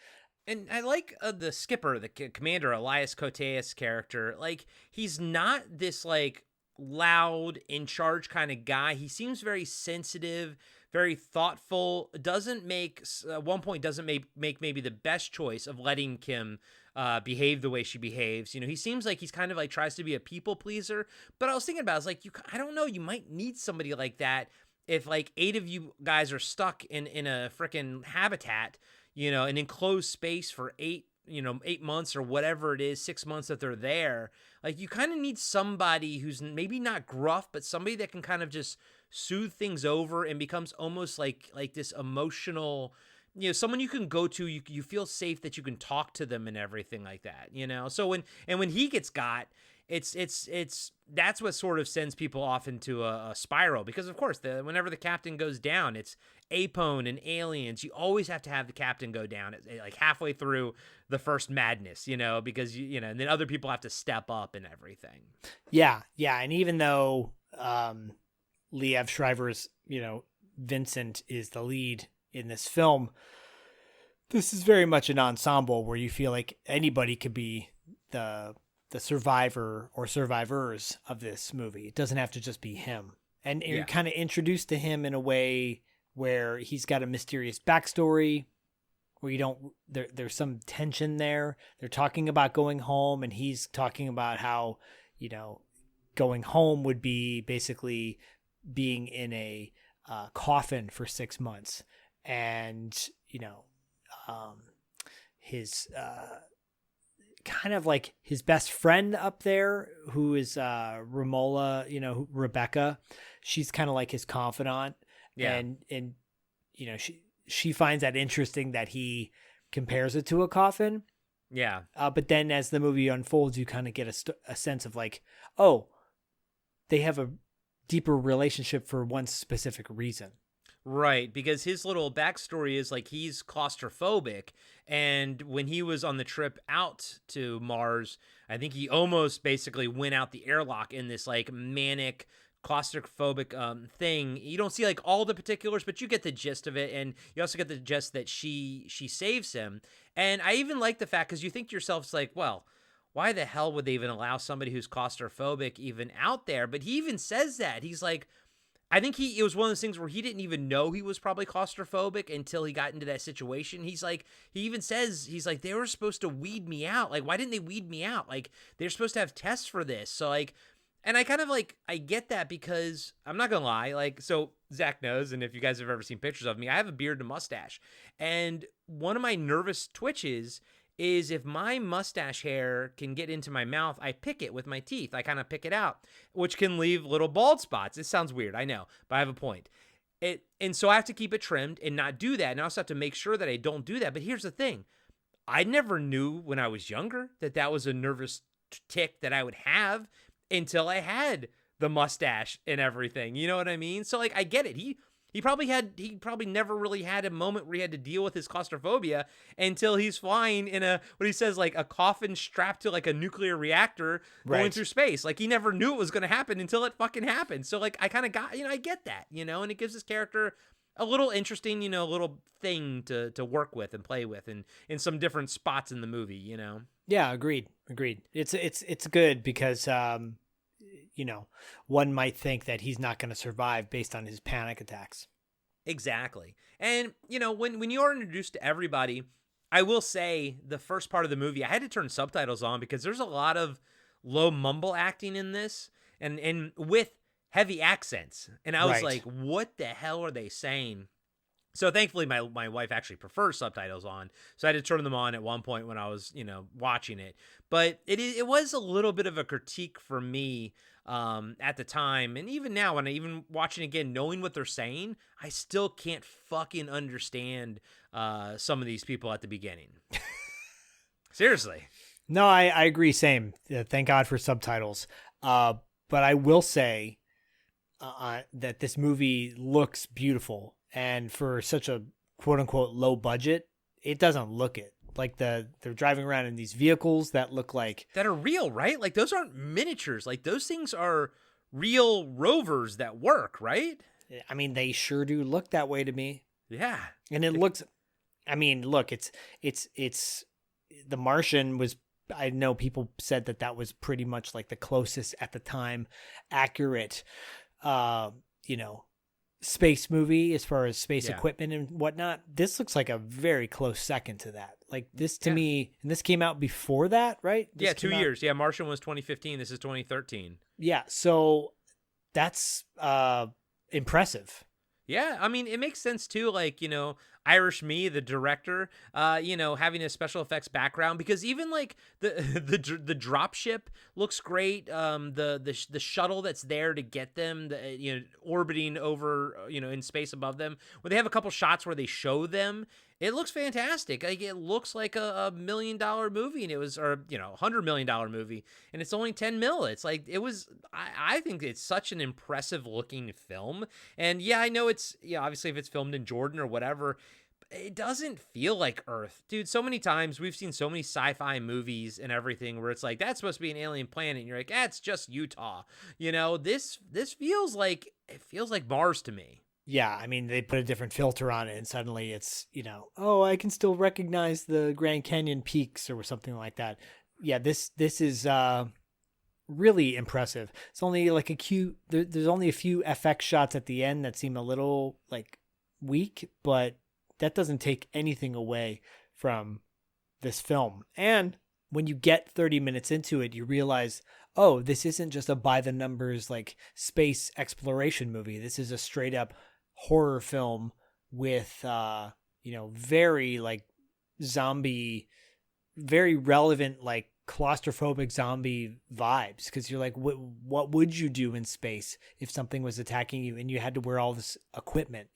And I like the skipper, the commander, Elias Koteas character. Like, he's not this, like, loud, in charge kind of guy. He seems very sensitive, very thoughtful. Doesn't make, at one point, doesn't make maybe the best choice of letting Kim behave the way she behaves. He seems like he's kind of like tries to be a people pleaser. But I was thinking about it, I was like, I don't know, you might need somebody like that if, like, 8 of you guys are stuck in a freaking habitat, an enclosed space for 8 months or whatever it is, 6 months that they're there. Like, you kind of need somebody who's maybe not gruff, but somebody that can kind of just soothe things over and becomes almost like this emotional, someone you can go to, you feel safe that you can talk to them and everything like that, So when he gets got, it's that's what sort of sends people off into a spiral, because of course whenever the captain goes down, it's Apone and aliens. You always have to have the captain go down like halfway through the first madness, because and then other people have to step up and everything. Yeah, and even though Liev Schreiber's Vincent is the lead in this film, this is very much an ensemble where you feel like anybody could be the survivor or survivors of this movie. It doesn't have to just be him. And you're kind of introduced to him in a way where he's got a mysterious backstory, where there's some tension there. They're talking about going home, and he's talking about how, going home would be basically being in a coffin for 6 months. And, his kind of like his best friend up there, who is Romola, Rebecca, she's kind of like his confidant. Yeah. And she finds that interesting that he compares it to a coffin. Yeah. But then as the movie unfolds, you kind of get a sense of like, oh, they have a deeper relationship for one specific reason. Right, because his little backstory is like he's claustrophobic, and when he was on the trip out to Mars, I think he almost basically went out the airlock in this like manic claustrophobic thing. You don't see like all the particulars, but you get the gist of it, and you also get the gist that she saves him. And I even like the fact, because you think to yourself, it's like, well, why the hell would they even allow somebody who's claustrophobic even out there? But he even says that. He's like, I think it was one of those things where he didn't even know he was probably claustrophobic until he got into that situation. He's like, he even says, he's like, they were supposed to weed me out. Like, why didn't they weed me out? Like, they're supposed to have tests for this. So like, and I kind of like, I get that, because I'm not gonna lie, like, so Zach knows, and if you guys have ever seen pictures of me, I have a beard and a mustache. And one of my nervous twitches is if my mustache hair can get into my mouth, I pick it with my teeth. I kind of pick it out, which can leave little bald spots. It sounds weird, I know, but I have a point. And so I have to keep it trimmed and not do that. And I also have to make sure that I don't do that. But here's the thing. I never knew when I was younger that was a nervous tick that I would have until I had the mustache and everything. You know what I mean? So like, I get it. He probably never really had a moment where he had to deal with his claustrophobia until he's flying in what he says, like a coffin strapped to like a nuclear reactor going through space. Like, he never knew it was going to happen until it fucking happened. So like, I kind of got, I get that, and it gives this character a little interesting, little thing to work with and play with in some different spots in the movie, Yeah, agreed. It's good because, one might think that he's not going to survive based on his panic attacks. Exactly. And, when you are introduced to everybody, I will say the first part of the movie, I had to turn subtitles on because there's a lot of low mumble acting in this and with heavy accents. And I was like, what the hell are they saying? So thankfully my wife actually prefers subtitles on. So I had to turn them on at one point when I was, watching it. But it was a little bit of a critique for me at the time. And even now, when I even watching again, knowing what they're saying, I still can't fucking understand some of these people at the beginning. Seriously. No, I agree. Same. Thank God for subtitles. But I will say that this movie looks beautiful. And for such a quote unquote low budget, it doesn't look it. Like they're driving around in these vehicles that look like that are real, right? Like those aren't miniatures. Like those things are real rovers that work, right? I mean, they sure do look that way to me. Yeah. And it looks, I mean, look, it's The Martian was, I know people said that was pretty much like the closest at the time accurate, space movie as far as space equipment and whatnot. This looks like a very close second to that. Like this to me, and this came out before that, right? This 2 years. Yeah, Martian was 2015. This is 2013. Yeah, so that's impressive. Yeah, I mean, it makes sense too, like, Irish Me, the director, having a special effects background, because even like the drop ship looks great. The shuttle that's there to get them, orbiting over, in space above them, where they have a couple shots where they show them. It looks fantastic. Like it looks like a $1 million movie, and it was, or $100 million movie, and it's only 10 mil. It's like it was. I think it's such an impressive looking film, and yeah, I know it's obviously if it's filmed in Jordan or whatever, it doesn't feel like Earth, dude. So many times we've seen so many sci-fi movies and everything where it's like that's supposed to be an alien planet, and you're like, it's just Utah. This feels like Mars to me. Yeah, I mean, they put a different filter on it, and suddenly it's, I can still recognize the Grand Canyon peaks or something like that. Yeah, this is really impressive. It's only like there's only a few FX shots at the end that seem a little like weak, but that doesn't take anything away from this film. And when you get 30 minutes into it, you realize, oh, this isn't just a by the numbers like space exploration movie. This is a straight up horror film with very like zombie, very relevant like claustrophobic zombie vibes, because you're like, what would you do in space if something was attacking you and you had to wear all this equipment?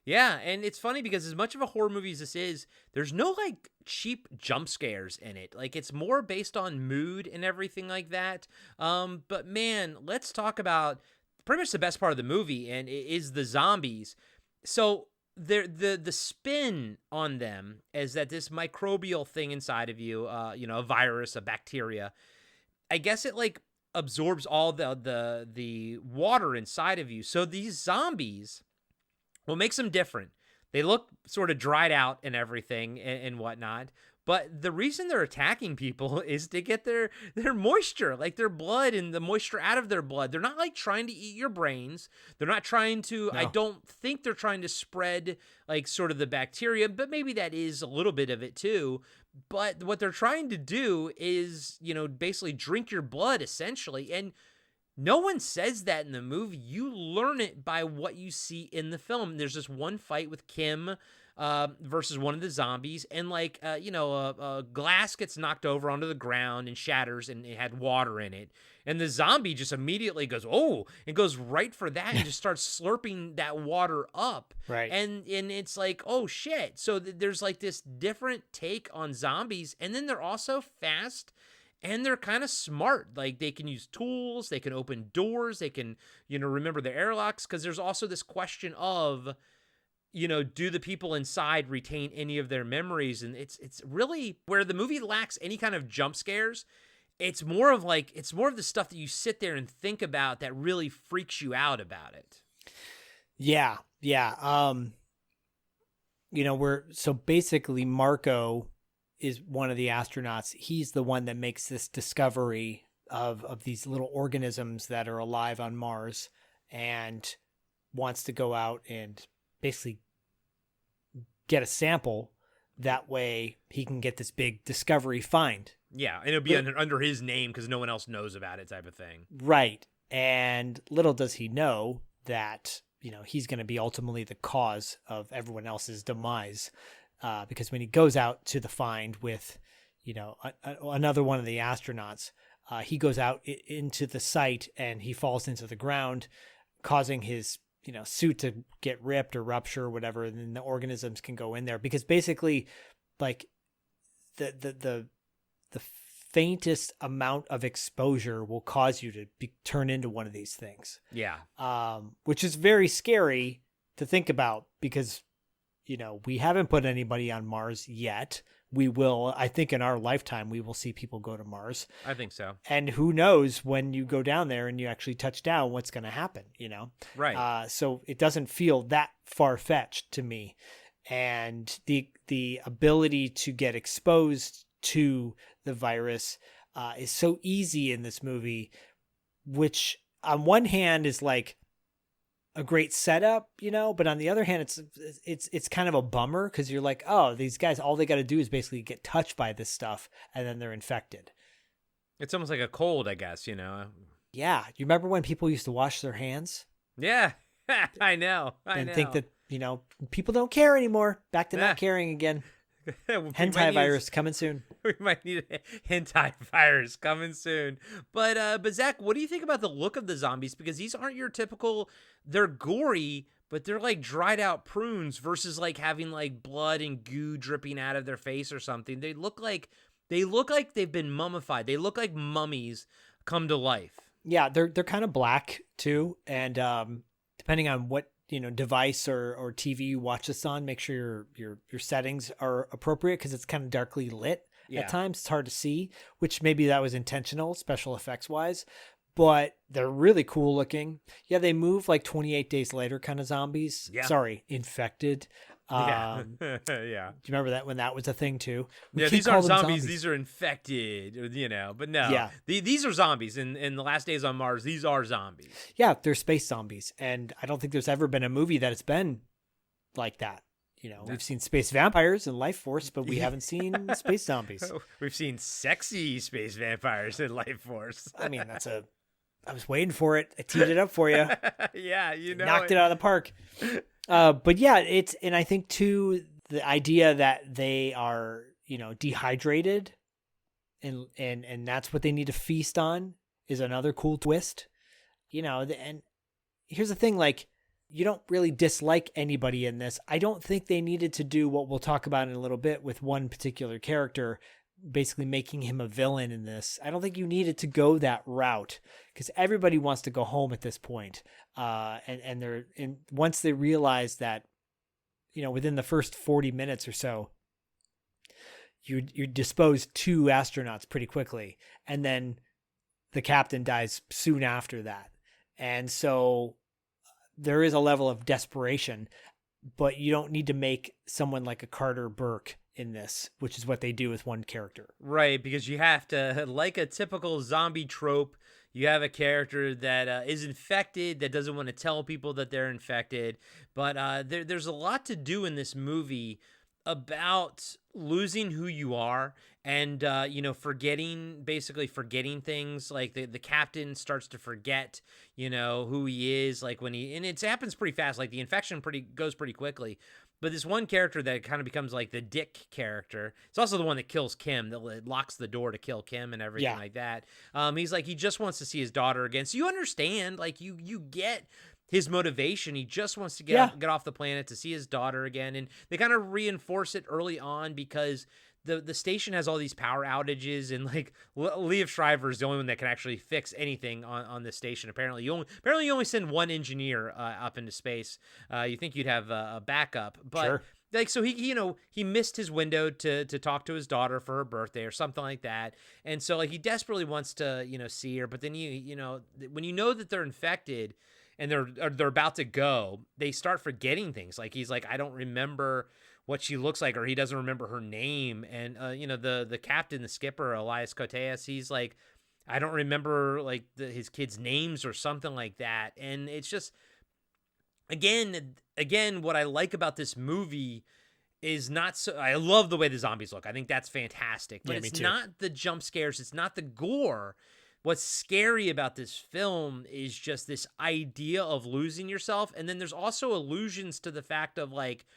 Yeah, and it's funny because as much of a horror movie as this is, there's no like cheap jump scares in it. Like it's more based on mood and everything like that. But man, let's talk about pretty much the best part of the movie, and it is the zombies. So the spin on them is that this microbial thing inside of you, a virus, a bacteria, I guess it like absorbs all the water inside of you. So these zombies, what makes them different, they look sort of dried out and everything and whatnot. But the reason they're attacking people is to get their moisture, like their blood and the moisture out of their blood. They're not like trying to eat your brains. They're not trying to, I don't think they're trying to spread like sort of the bacteria, but maybe that is a little bit of it too. But what they're trying to do is, basically drink your blood essentially. And no one says that in the movie. You learn it by what you see in the film. There's this one fight with Kim versus one of the zombies, and a glass gets knocked over onto the ground and shatters, and it had water in it, and the zombie just immediately goes, oh, and goes right for that and just starts slurping that water up, right? And it's like, oh shit. So there's like this different take on zombies, and then they're also fast. And they're kind of smart. Like, they can use tools, they can open doors, they can, remember their airlocks, because there's also this question of, do the people inside retain any of their memories? And it's really where the movie lacks any kind of jump scares. It's more of the stuff that you sit there and think about that really freaks you out about it. Yeah. So basically Marco is one of the astronauts. He's the one that makes this discovery of these little organisms that are alive on Mars, and wants to go out and basically get a sample. That way he can get this big discovery find. Yeah, and it'll be under his name because no one else knows about it, type of thing. Right. And little does he know that, he's going to be ultimately the cause of everyone else's demise. Because when he goes out to the find with, another one of the astronauts, he goes out into the site and he falls into the ground, causing his, suit to get ripped or rupture or whatever. And then the organisms can go in there, because basically, like, the faintest amount of exposure will cause you to turn into one of these things. Yeah. Which is very scary to think about, because we haven't put anybody on Mars yet. We will, I think in our lifetime, we will see people go to Mars. I think so. And who knows when you go down there and you actually touch down, what's going to happen, Right. So it doesn't feel that far-fetched to me. And the ability to get exposed to the virus is so easy in this movie, which on one hand is like a great setup, but on the other hand, it's kind of a bummer, because you're like, oh, these guys, all they got to do is basically get touched by this stuff and then they're infected. It's almost like a cold, I guess, Yeah. You remember when people used to wash their hands? Yeah. I know. And think that, people don't care anymore. Back to not caring again. Hentai virus coming soon. We might need a hentai virus coming soon. But Zach, what do you think about the look of the zombies? Because these aren't your typical, they're gory, but they're like dried out prunes versus like having like blood and goo dripping out of their face or something. They look like they've been mummified. They look like mummies come to life. Yeah, they're kind of black too. And depending on what device or TV you watch this on, make sure your settings are appropriate, because it's kind of darkly lit at times. It's hard to see, which maybe that was intentional, special effects wise, but they're really cool looking. Yeah, they move like 28 days later kind of zombies. Yeah. Sorry, infected. Yeah. Do you remember that when that was a thing too? These aren't zombies. These are infected, but no. Yeah. These are zombies. In The Last Days on Mars, these are zombies. Yeah, they're space zombies. And I don't think there's ever been a movie that has been like that. We've seen space vampires in Life Force, but we haven't seen space zombies. We've seen sexy space vampires in Life Force. I mean, I was waiting for it. I teed it up for you. Yeah, knocked it out of the park. But yeah, and I think too, the idea that they are, dehydrated and that's what they need to feast on is another cool twist, and here's the thing, like, you don't really dislike anybody in this. I don't think they needed to do what we'll talk about in a little bit with one particular character, basically making him a villain in this. I don't think you needed to go that route, because everybody wants to go home at this point. And once they realize that within the first 40 minutes or so, you dispose 2 astronauts pretty quickly, and then the captain dies soon after that. And so there is a level of desperation, but you don't need to make someone like a Carter Burke in this, which is what they do with one character. Right, because you have to, like a typical zombie trope, you have a character that is infected, that doesn't want to tell people that they're infected. But there's a lot to do in this movie about losing who you are and, forgetting things. Like the captain starts to forget, who he is. Like and it happens pretty fast. Like the infection goes pretty quickly. But this one character that kind of becomes like the dick character, it's also the one that kills Kim, that locks the door to kill Kim and everything like that. He's like, he just wants to see his daughter again. So you understand, like you get his motivation. He just wants to get off the planet to see his daughter again. And they kind of reinforce it early on because the station has all these power outages, and like Liev Schreiber is the only one that can actually fix anything on this station. Apparently you only send one engineer up into space. You think you'd have a backup, but sure. Like, so he missed his window to talk to his daughter for her birthday or something like that. And so like he desperately wants to, see her, but then when you know that they're infected and they're about to go, they start forgetting things. Like he's like, I don't remember what she looks like, or he doesn't remember her name. And the captain, the skipper, Elias Koteas, he's like, I don't remember like his kids' names or something like that. And it's just, again, what I like about this movie is not so. I love the way the zombies look. I think that's fantastic. But it's not the jump scares. It's not the gore. What's scary about this film is just this idea of losing yourself. And then there's also allusions to the fact of like,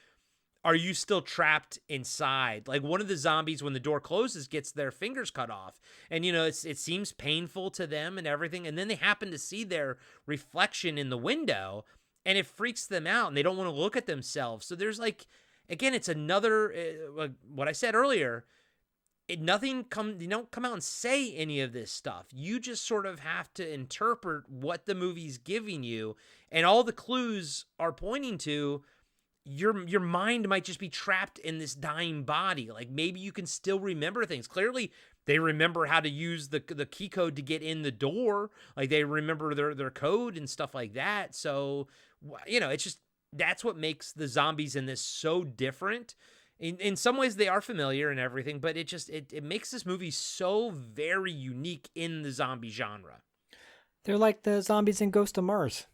are you still trapped inside? Like one of the zombies, when the door closes, gets their fingers cut off. And, it seems painful to them and everything. And then they happen to see their reflection in the window, and it freaks them out, and they don't want to look at themselves. So there's like, again, it's another, what I said earlier, you don't come out and say any of this stuff. You just sort of have to interpret what the movie's giving you. And all the clues are pointing to your mind might just be trapped in this dying body. Like maybe you can still remember things. Clearly they remember how to use the key code to get in the door. Like they remember their code and stuff like that. So, it's just, that's what makes the zombies in this so different. In some ways they are familiar and everything, but it makes this movie so very unique in the zombie genre. They're like the zombies in Ghost of Mars.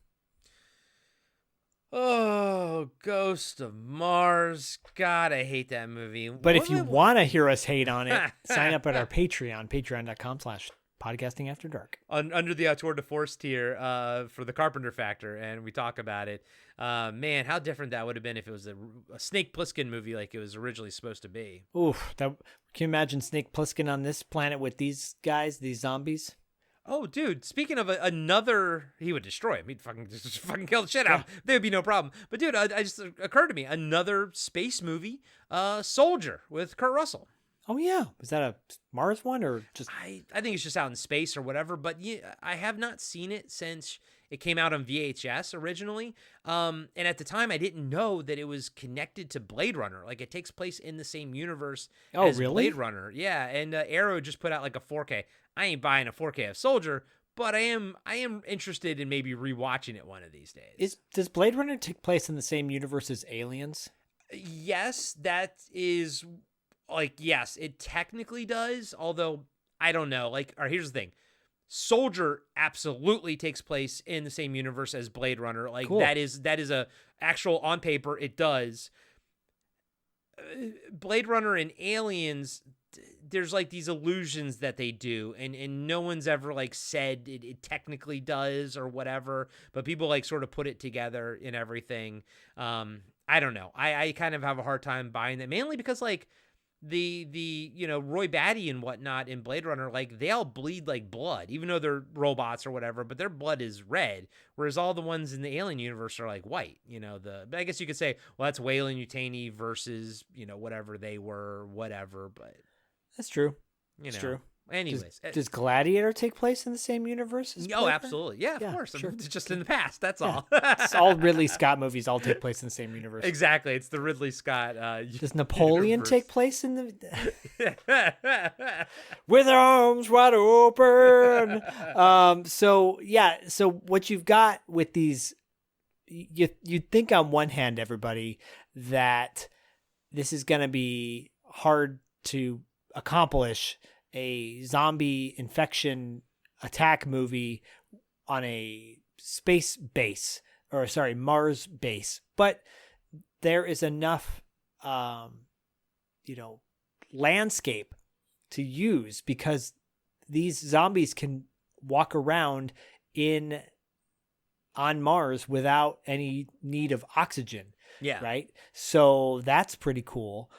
Oh, Ghost of Mars. God, I hate that movie. But if you want to hear us hate on it, sign up at our Patreon, patreon.com/podcastingafterdark. Under the Tour de Force tier for the Carpenter Factor, and we talk about it. Man, how different that would have been if it was a Snake Plissken movie like it was originally supposed to be. Oof. Can you imagine Snake Plissken on this planet with these guys, these zombies? Oh, dude, speaking of another, he would destroy him. He'd fucking kill the shit out of him. There would be no problem. But, dude, I just occurred to me, another space movie, Soldier with Kurt Russell. Oh, yeah. Was that a Mars one or just? I think it's just out in space or whatever. But yeah, I have not seen it since it came out on VHS originally. And at the time, I didn't know that it was connected to Blade Runner. Like, it takes place in the same universe as really? Blade Runner. Yeah, and Arrow just put out like a 4K. I ain't buying a 4K of Soldier, but I am interested in maybe rewatching it one of these days. Does Blade Runner take place in the same universe as Aliens? Yes, that is yes, it technically does, although I don't know. Here's the thing. Soldier absolutely takes place in the same universe as Blade Runner. Cool. that is a actual, on paper it does. Blade Runner and Aliens, there's these illusions that they do, and no one's ever said it technically does or whatever, but people sort of put it together and everything. I don't know. I kind of have a hard time buying that, mainly because the Roy Batty and whatnot in Blade Runner, they all bleed like blood, even though they're robots or whatever, but their blood is red, whereas all the ones in the Alien universe are white. But I guess you could say, well, that's Weyland-Yutani versus whatever they were, whatever. But that's true. It's true. Anyways, does Gladiator take place in the same universe as oh, Blade absolutely, yeah, of course. Sure. It's just in the past. That's all. It's all Ridley Scott movies all take place in the same universe. Exactly, it's the Ridley Scott. Does Napoleon universe. take place in the with arms wide open? So what you've got with these, you'd think on one hand, everybody, that this is going to be hard to accomplish a zombie infection attack movie on a Mars base, but there is enough, landscape to use because these zombies can walk around on Mars without any need of oxygen. Yeah. Right. So that's pretty cool.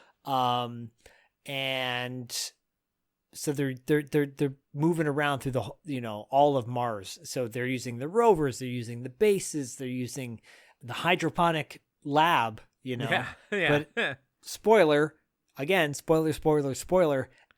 And so they're moving around through all of Mars. So they're using the rovers, they're using the bases, they're using the hydroponic lab, Yeah. But spoiler,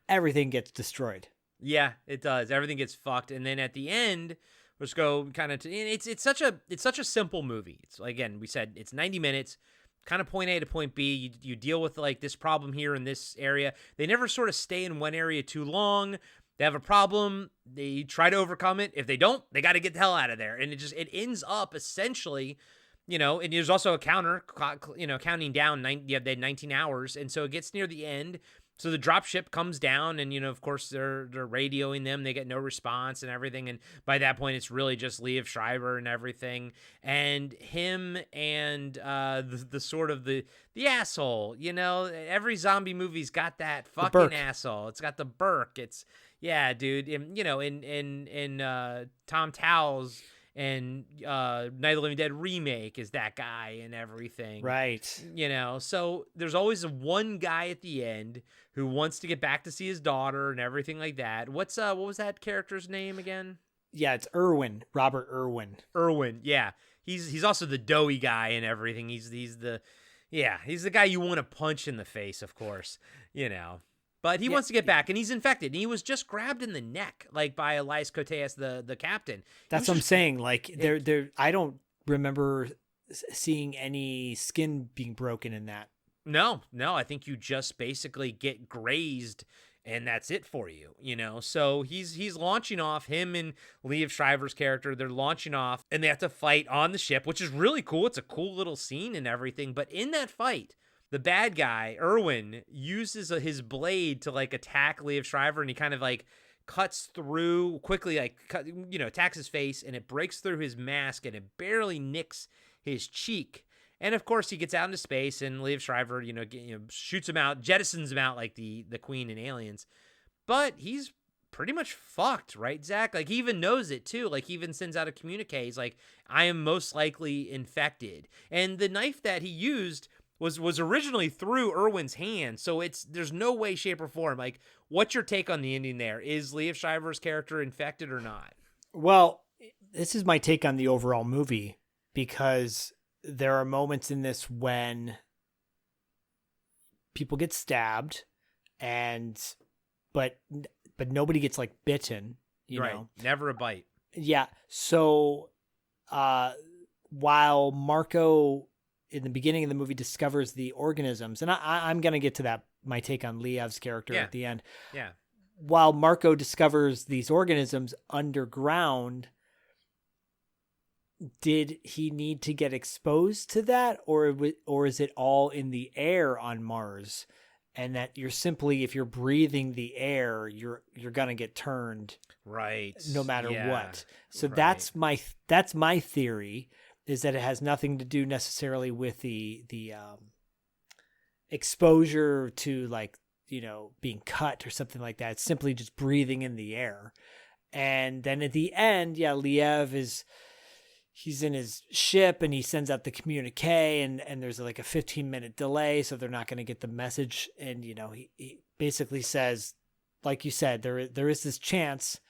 everything gets destroyed. Yeah, it does. Everything gets fucked, and then at the end, let's go kind of. It's such a simple movie. It's, again, we said it's 90 minutes. Kind of point A to point B. You deal with like this problem here in this area. They never sort of stay in one area too long. They have a problem. They try to overcome it. If they don't, they got to get the hell out of there. And it ends up essentially, and there's also a counter, counting down. You have 19 hours. And so it gets near the end. So the dropship comes down and, of course, they're radioing them. They get no response and everything. And by that point, it's really just Liev Schreiber and everything. And him and the sort of the asshole, every zombie movie's got that fucking asshole. It's got the Burke. It's, yeah, dude. And, in Tom Towles and Night of the Living Dead remake is that guy and everything. Right. So there's always one guy at the end who wants to get back to see his daughter and everything like that. What was that character's name again? Yeah, it's Irwin, Robert Irwin. Irwin, yeah. He's also the doughy guy and everything. He's the guy you want to punch in the face, of course, But he wants to get back, and he's infected. And he was just grabbed in the neck, like by Elias Koteas, the captain. That's what I'm saying. Like I don't remember seeing any skin being broken in that. No. I think you just basically get grazed, and that's it for you. So he's launching off. Him and Liev Schreiber's character, they're launching off, and they have to fight on the ship, which is really cool. It's a cool little scene and everything. But in that fight, the bad guy, Irwin, uses his blade to like attack Liev Schreiber, and he kind of like cuts through quickly, attacks his face, and it breaks through his mask, and it barely nicks his cheek. And of course, he gets out into space, and Liev Schreiber, shoots him out, jettisons him out like the Queen in Aliens. But he's pretty much fucked, right, Zach? Like, he even knows it too. Like, he even sends out a communique. He's like, I am most likely infected. And the knife that he used was originally through Irwin's hand, so there's no way, shape, or form. Like, what's your take on the ending there? Is Liev Schreiber's character infected or not? Well, this is my take on the overall movie, because there are moments in this when people get stabbed, but nobody gets like bitten, you know? Never a bite. Yeah. So while Marco in the beginning of the movie discovers the organisms, and I'm going to get to that, my take on Liev's character at the end. Yeah. While Marco discovers these organisms underground, did he need to get exposed to that, or is it all in the air on Mars, and that you're simply, if you're breathing the air, you're going to get turned, right, no matter what. So that's my theory, is that it has nothing to do necessarily with the exposure to, like, being cut or something like that. It's simply just breathing in the air. And then at the end, Liev he's in his ship, and he sends out the communique, and there's like a 15-minute delay, so they're not going to get the message. And, he basically says, like you said, there is this chance,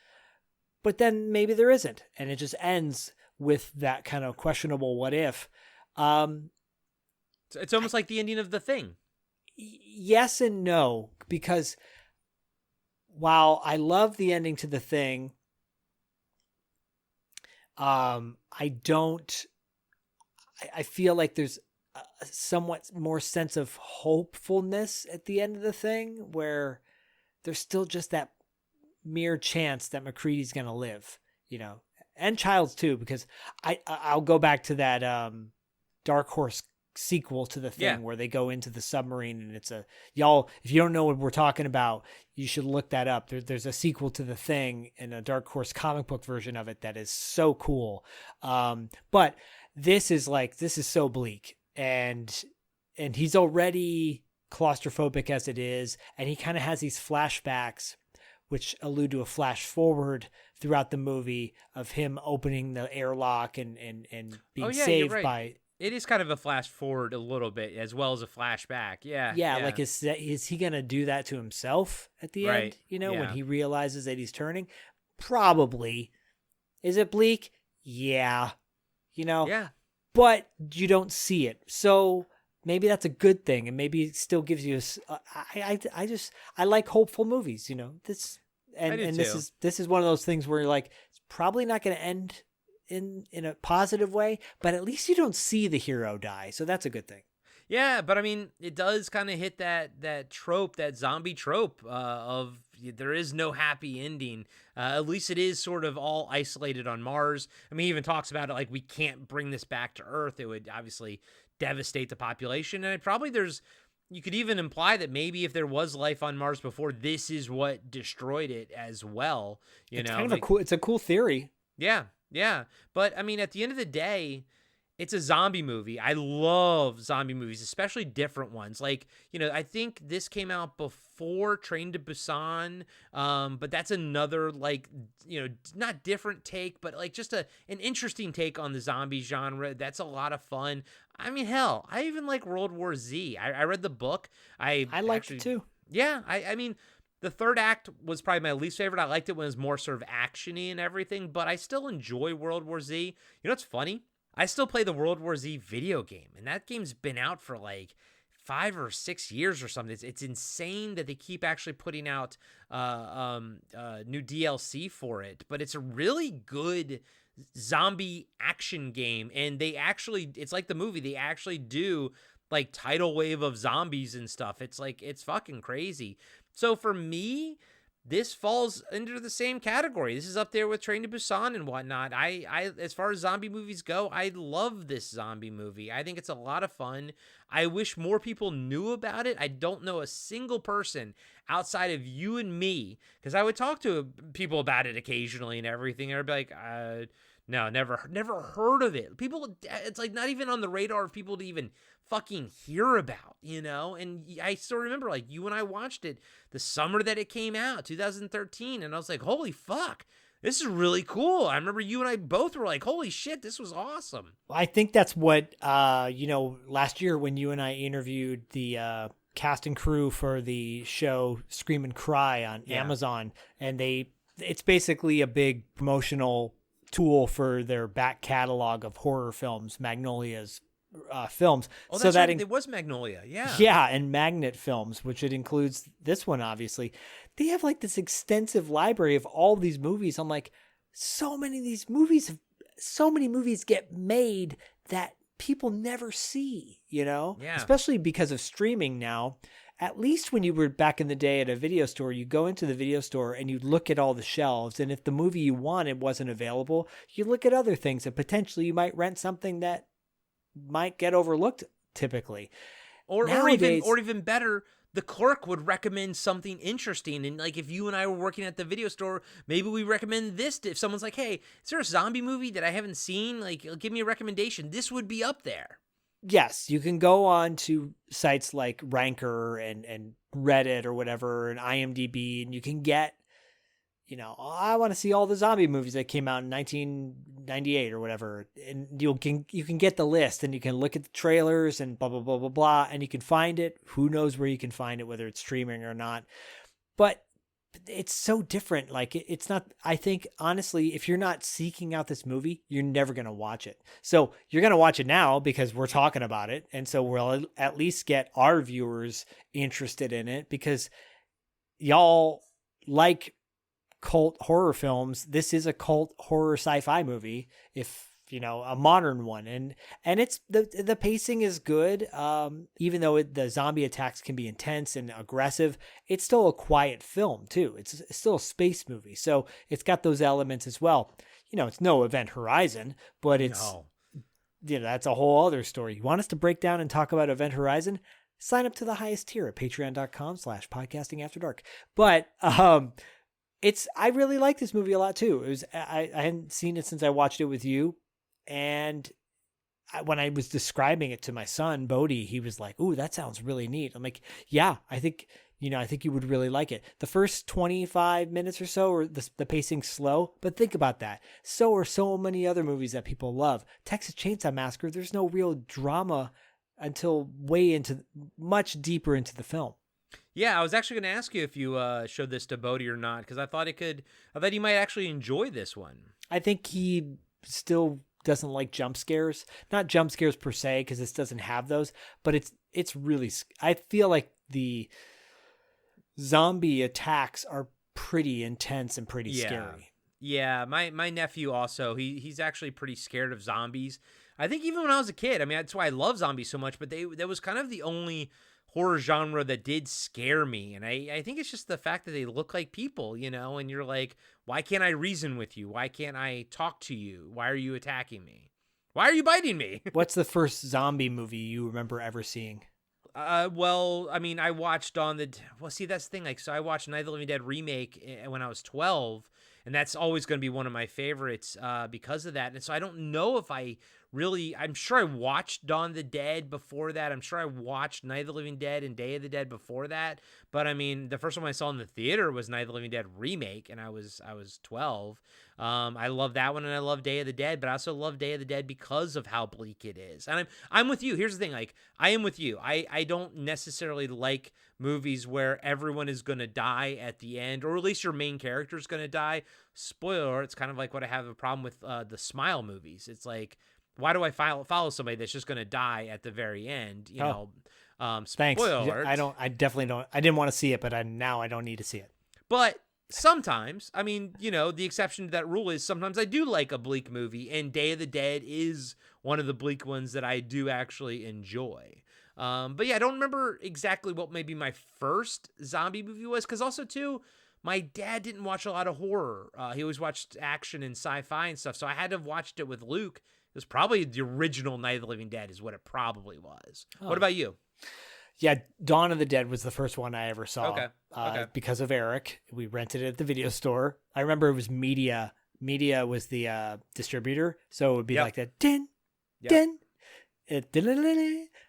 but then maybe there isn't. And it just ends with that kind of questionable what if. It's almost like the ending of The Thing. Yes and no, because while I love the ending to The Thing, I feel like there's a somewhat more sense of hopefulness at the end of The Thing, where there's still just that mere chance that McCready's going to live, and Childs too, because I'll go back to that Dark Horse sequel to The Thing where they go into the submarine, and it's y'all, if you don't know what we're talking about, you should look that up. There's a sequel to The Thing and a Dark Horse comic book version of it that is so cool. But this is so bleak, and he's already claustrophobic as it is, and he kind of has these flashbacks which allude to a flash forward throughout the movie of him opening the airlock and being saved by. It is kind of a flash forward a little bit as well as a flashback. Yeah. Like is he going to do that to himself at the end? When he realizes that he's turning? Probably. Is it bleak? Yeah. Yeah. But you don't see it. So maybe that's a good thing, and maybe it still gives you I like hopeful movies, This is one of those things where you're like, it's probably not going to end in a positive way, but at least you don't see the hero die, so that's a good thing. Yeah, but I mean, it does kind of hit that trope, that zombie trope of there is no happy ending. At least it is sort of all isolated on Mars. I mean, he even talks about it like, we can't bring this back to Earth. It would obviously devastate the population, and you could even imply that maybe if there was life on Mars before, this is what destroyed it as well. It's kind of it's a cool theory. Yeah. But I mean, at the end of the day, it's a zombie movie. I love zombie movies, especially different ones. Like, I think this came out before Train to Busan, but that's another, not different take, but like just an interesting take on the zombie genre. That's a lot of fun. I mean, hell, I even like World War Z. I read the book. I liked it too. Yeah, I mean, the third act was probably my least favorite. I liked it when it was more sort of action-y and everything, but I still enjoy World War Z. You know what's funny? I still play the World War Z video game, and that game's been out for like 5 or 6 years or something. It's insane that they keep actually putting out new DLC for it, but it's a really good zombie action game, and it's like the movie. They actually do like tidal wave of zombies and stuff. It's fucking crazy. So for me, this falls into the same category. This is up there with Train to Busan and whatnot. I as far as zombie movies go, I love this zombie movie. I think it's a lot of fun. I wish more people knew about it. I don't know a single person outside of you and me, because I would talk to people about it occasionally and everything. I'd be like, no, never heard of it. People, it's like not even on the radar of people to even fucking hear about, and I still remember, like, you and I watched it the summer that it came out, 2013, and I was like, holy fuck, this is really cool. I remember you and I both were like, holy shit, this was awesome. I think that's what last year when you and I interviewed the cast and crew for the show Scream and Cry on Amazon, and it's basically a big promotional tool for their back catalog of horror films, Magnolia's films. Oh, that's right. It was Magnolia. Yeah. Yeah. And Magnet Films, which it includes this one, obviously. They have like this extensive library of all these movies. I'm like, so many movies get made that people never see, Yeah. Especially because of streaming now. At least when you were back in the day at a video store, you go into the video store and you look at all the shelves. And if the movie you wanted wasn't available, you look at other things, and potentially you might rent something that might get overlooked typically. Or even better, the clerk would recommend something interesting. And like, if you and I were working at the video store, maybe we recommend this. If someone's like, hey, is there a zombie movie that I haven't seen? Like, give me a recommendation. This would be up there. Yes, you can go on to sites like Ranker and Reddit or whatever, and IMDb, and you can get, I want to see all the zombie movies that came out in 1998 or whatever, and you can get the list, and you can look at the trailers and blah, blah, blah, blah, blah, and you can find it. Who knows where you can find it, whether it's streaming or not. But it's so different. Like, it's not, I think, honestly, if you're not seeking out this movie, you're never going to watch it. So you're going to watch it now because we're talking about it. And so we'll at least get our viewers interested in it, because y'all like cult horror films, this is a cult horror sci-fi movie, if a modern one, and it's the pacing is good. Even though the zombie attacks can be intense and aggressive, it's still a quiet film too. It's still a space movie, so it's got those elements as well. It's no Event Horizon, but it's that's a whole other story. You want us to break down and talk about Event Horizon? Sign up to the highest tier at patreon.com/podcastingafterdark. But I really like this movie a lot too. It was I hadn't seen it since I watched it with you, and when I was describing it to my son Bodhi, he was like, "Ooh, that sounds really neat." I'm like, "Yeah, I think you would really like it." The first 25 minutes or so, or the pacing's slow, but think about that. So are so many other movies that people love. Texas Chainsaw Massacre, there's no real drama until much deeper into the film. Yeah, I was actually going to ask you if you showed this to Bodhi or not, because I thought he might actually enjoy this one. I think he still doesn't like jump scares. Not jump scares per se, because this doesn't have those, but it's really, I feel like the zombie attacks are pretty intense and pretty scary. Yeah, my nephew also, he's actually pretty scared of zombies. I think even when I was a kid, I mean, that's why I love zombies so much, but that was kind of the only horror genre that did scare me. And I think it's just the fact that they look like people, and you're like, why can't I reason with you? Why can't I talk to you? Why are you attacking me? Why are you biting me? What's the first zombie movie you remember ever seeing? Well, I mean, I watched see, that's the thing. Like, so I watched Night of the Living Dead remake when I was 12, and that's always going to be one of my favorites because of that. And so I don't know if I'm sure I watched Dawn of the Dead before that. I'm sure I watched Night of the Living Dead and Day of the Dead before that. But I mean, the first one I saw in the theater was Night of the Living Dead remake, and I was 12. I love that one, and I love Day of the Dead, but I also love Day of the Dead because of how bleak it is. And I'm with you. Here's the thing, like, I am with you. I don't necessarily like movies where everyone is going to die at the end, or at least your main character is going to die. Spoiler, it's kind of like what I have a problem with the Smile movies. It's like, why do I follow somebody that's just going to die at the very end? Thanks. Spoiler alert. I definitely don't. I didn't want to see it, but now I don't need to see it. But sometimes, I mean, the exception to that rule is sometimes I do like a bleak movie, and Day of the Dead is one of the bleak ones that I do actually enjoy. But yeah, I don't remember exactly what maybe my first zombie movie was, because also too, my dad didn't watch a lot of horror. He always watched action and sci-fi and stuff, so I had to have watched it with Luke. It was probably the original Night of the Living Dead is what it probably was. Oh. What about you? Yeah, Dawn of the Dead was the first one I ever saw. Okay. Because of Eric. We rented it at the video store. I remember it was Media. Media was the distributor, so it would be like that. Din, din,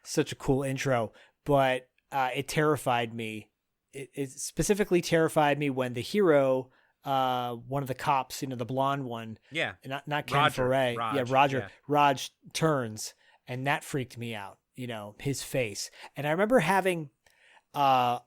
such a cool intro, but it terrified me. It specifically terrified me when the hero, one of the cops, the blonde one, not Ken Foray, Roger, Raj turns, and that freaked me out. His face, and I remember having, I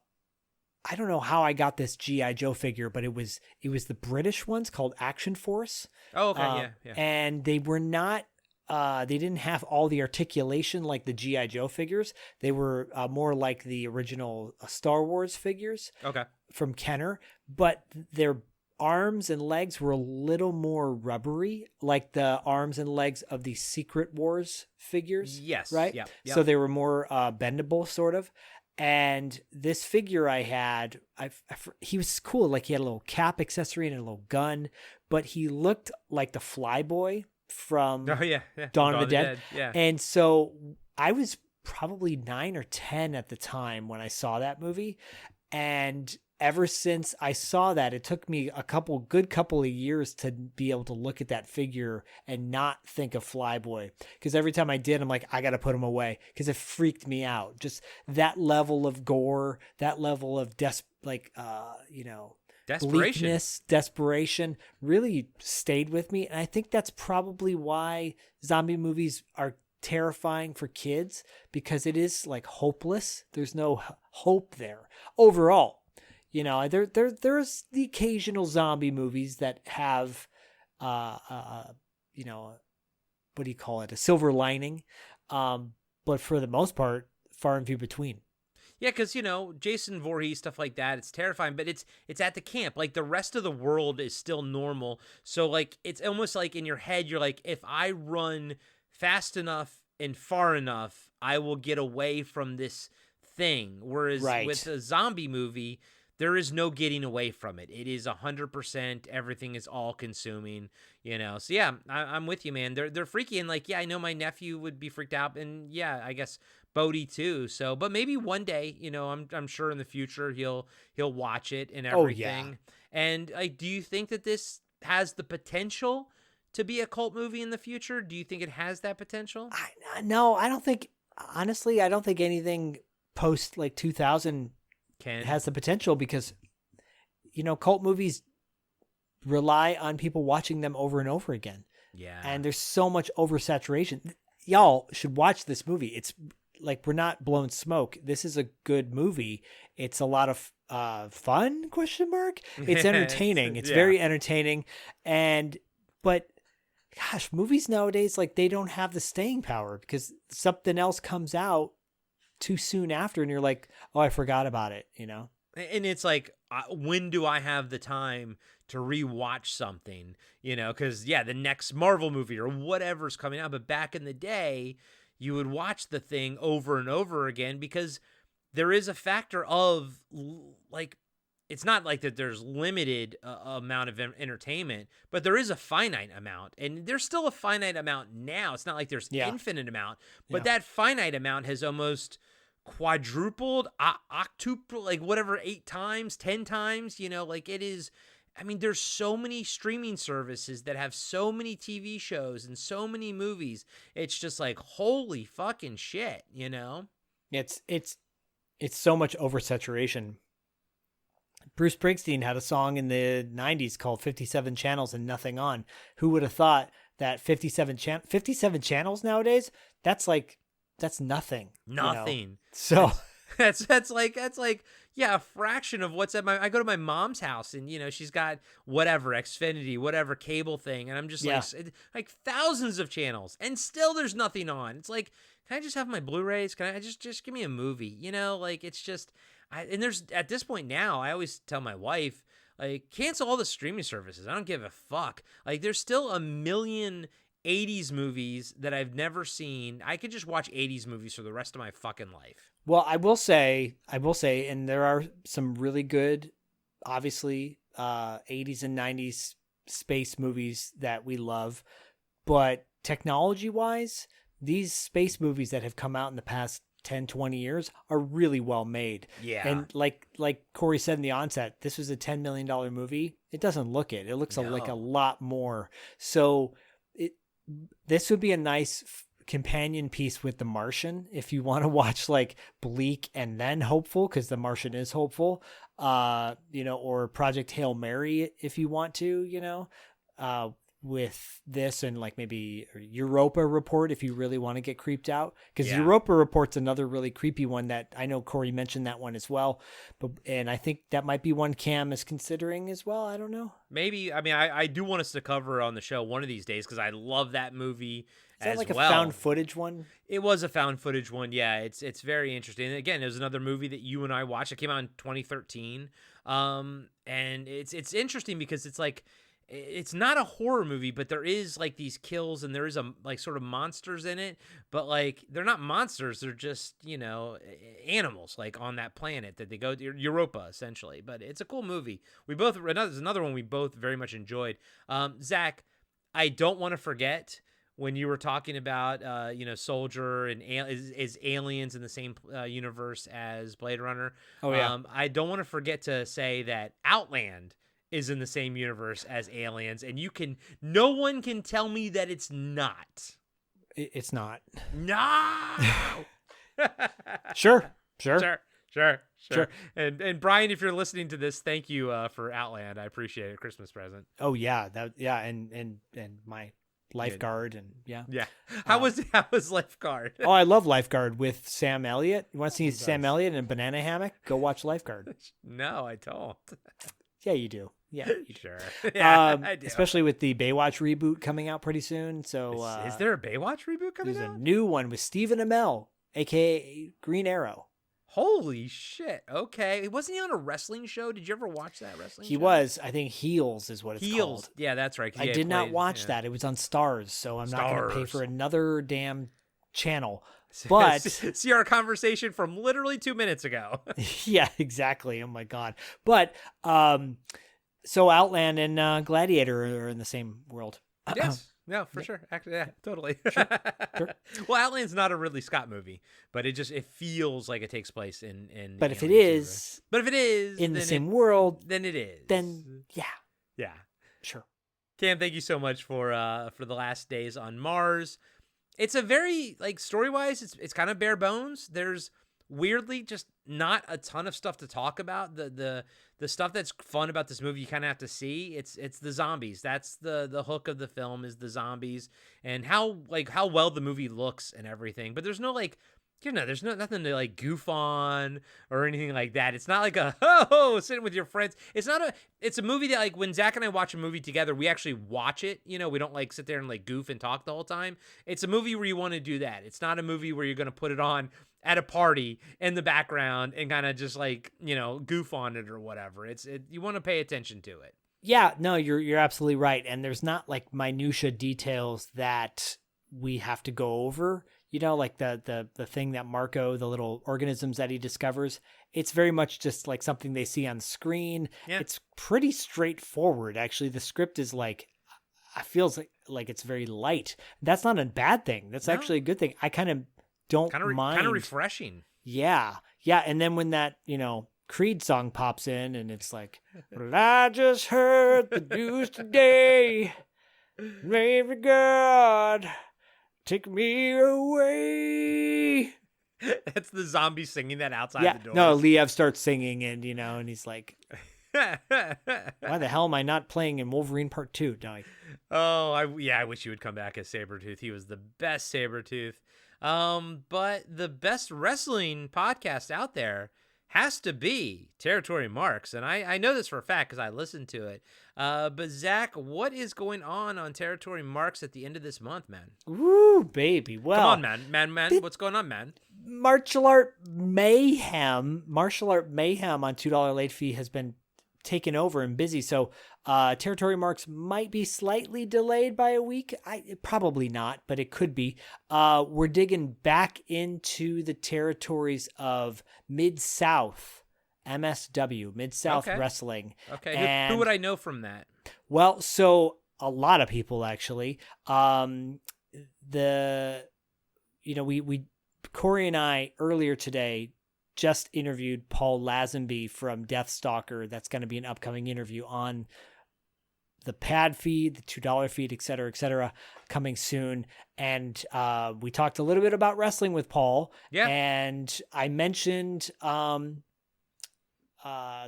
don't know how I got this G.I. Joe figure, but it was the British ones called Action Force. Oh, okay, yeah. And they were not. They didn't have all the articulation like the G.I. Joe figures. They were more like the original Star Wars figures. Okay. From Kenner, but their arms and legs were a little more rubbery, like the arms and legs of the Secret Wars figures. Yes. Right? Yeah. So they were more bendable, sort of. And this figure I had, he was cool. Like, he had a little cap accessory and a little gun, but he looked like the Flyboy from Dawn of the Dead. Yeah. And so I was probably 9 or 10 at the time when I saw that movie. And ever since I saw that, it took me a good couple of years to be able to look at that figure and not think of Flyboy. Because every time I did, I'm like, I got to put him away, because it freaked me out. Just that level of gore, that level of desperation really stayed with me. And I think that's probably why zombie movies are terrifying for kids, because it is like hopeless. There's no hope there overall. There's the occasional zombie movies that have, what do you call it? A silver lining. But for the most part, far and few between. Yeah, because Jason Voorhees, stuff like that, it's terrifying, but it's at the camp. Like the rest of the world is still normal, so like it's almost like in your head you're like, if I run fast enough and far enough, I will get away from this thing. Whereas with a zombie movie, there is no getting away from it. It is 100%. Everything is all consuming, So yeah, I'm with you, man. They're freaky, and like, yeah, I know my nephew would be freaked out, and yeah, I guess Bodie too. So, but maybe one day, I'm sure in the future he'll watch it and everything. Oh, yeah. And like, do you think that this has the potential to be a cult movie in the future? Do you think it has that potential? No, I don't think. Honestly, I don't think anything post like 2000 has the potential, because cult movies rely on people watching them over and over again. Yeah. And there's so much oversaturation. Y'all should watch this movie. It's like, we're not blowing smoke. This is a good movie. It's a lot of fun, ? It's entertaining. It's very entertaining. But gosh, movies nowadays, like, they don't have the staying power because something else comes out too soon after, and you're like, oh, I forgot about it, And it's like, when do I have the time to rewatch something, because the next Marvel movie or whatever's coming out. But back in the day, you would watch the thing over and over again, because there is a factor of like, it's not like that there's limited amount of entertainment, but there is a finite amount, and there's still a finite amount now. It's not like there's infinite amount, but that finite amount has almost quadrupled, octupled, like whatever, 8 times, 10 times, like it is. I mean, there's so many streaming services that have so many TV shows and so many movies. It's just like, holy fucking shit, It's so much oversaturation. Bruce Springsteen had a song in the 90s called 57 Channels and Nothing On. Who would have thought that 57 channels nowadays, that's nothing. Nothing. So that's like a fraction of what's at I go to my mom's house, and she's got whatever Xfinity, whatever cable thing, and I'm just like thousands of channels, and still there's nothing on. It's like, can I just have my Blu-rays? Can I just give me a movie? Like, it's just, and there's, at this point now, I always tell my wife, like, cancel all the streaming services. I don't give a fuck. Like, there's still a million 80s movies that I've never seen. I could just watch 80s movies for the rest of my fucking life. Well, I will say, and there are some really good, obviously, 80s and 90s space movies that we love, but technology-wise, these space movies that have come out in the past 10, 20 years are really well made. Yeah. And like Corey said in the onset, this was a $10 million movie. It doesn't look it. It looks like a lot more. So this would be a nice companion piece with The Martian if you want to watch like bleak and then hopeful, because The Martian is hopeful, or Project Hail Mary if you want to, with this, and like maybe Europa Report if you really want to get creeped out, because Europa Report's another really creepy one that I know Corey mentioned that one as well, and I think that might be one Cam is considering as well. I don't know. Maybe. I mean, I do want us to cover on the show one of these days, because I love that movie. Is that as like well. A found footage one? It was a found footage one. Yeah, it's very interesting. And again, it was another movie that you and I watched. It came out in 2013. And it's interesting because it's like, it's not a horror movie, but there is like these kills, and there is like sort of monsters in it, but like they're not monsters, they're just animals like on that planet that they go to, Europa essentially. But it's a cool movie. There's another one we both very much enjoyed. Zach, I don't want to forget when you were talking about Soldier and is aliens in the same universe as Blade Runner. Oh yeah. I don't want to forget to say that Outland is in the same universe as Aliens, and no one can tell me that it's not. It's not. No. Sure. And Brian, if you're listening to this, thank you for Outland. I appreciate it. Christmas present. Oh yeah, and my Lifeguard, and yeah. How was Lifeguard? Oh, I love Lifeguard with Sam Elliott. You want to see Sam Elliott in a banana hammock? Go watch Lifeguard. No, I don't. Yeah, you do. Yeah, you do. Sure. Yeah, I do. Especially with the Baywatch reboot coming out pretty soon. So is there a Baywatch reboot coming out? There's a new one with Stephen Amell, aka Green Arrow. Holy shit. Okay. Wasn't he on a wrestling show? Did you ever watch that wrestling show? He was. I think Heels is what it's Heels. called. Yeah, that's right. I did not watch that. It was on Stars, so I'm not going to pay for another damn channel. But see our conversation from literally 2 minutes ago. Yeah, exactly. Oh my God. But so Outland and Gladiator are in the same world. Yes. No, for sure. Actually, yeah, totally. Sure. Well, Outland's not a Ridley Scott movie, but it feels like it takes place in. But if it is in the same world, then it is. Then yeah, sure. Cam, thank you so much for the last days on Mars. It's a very story-wise, it's kind of bare bones. There's weirdly just not a ton of stuff to talk about. The stuff that's fun about this movie you kind of have to see. It's the zombies. That's the hook of the film, is the zombies and how well the movie looks and everything. But there's no there's nothing to goof on or anything like that. It's not like a sitting with your friends. It's a movie that when Zach and I watch a movie together, we actually watch it. We don't sit there and goof and talk the whole time. It's a movie where you want to do that. It's not a movie where you're going to put it on at a party in the background and kind of just goof on it or whatever. You want to pay attention to it. Yeah, no, you're absolutely right. And there's not minutia details that we have to go over. The thing that Marco, the little organisms that he discovers, it's very much just something they see on screen. Yeah. It's pretty straightforward. Actually, the script is feels like it's very light. That's not a bad thing. That's actually a good thing. I kind of don't mind. Kind of refreshing. Yeah. Yeah. And then when that, Creed song pops in and it's well, I just heard the news today. Maybe God, take me away. That's the zombie singing that outside the door. No, Liev starts singing and, and he's like, why the hell am I not playing in Wolverine Part 2? I wish he would come back as Sabretooth. He was the best Sabretooth. But the best wrestling podcast out there has to be Territory Marks. And I know this for a fact because I listened to it. But Zach, what is going on Territory Marks at the end of this month, man? Ooh, baby. Well, come on, man. What's going on, man? Martial Art Mayhem on $2 late fee has been taken over and busy. So Territory Marks might be slightly delayed by a week. Probably not, but it could be. We're digging back into the territories of Mid-South, MSW, Mid-South Wrestling. Okay, and who would I know from that? Well, so a lot of people actually. Corey and I earlier today just interviewed Paul Lazenby from Deathstalker. That's going to be an upcoming interview on the pad feed, the $2 feed, et cetera, coming soon. And we talked a little bit about wrestling with Paul. Yeah. And I mentioned the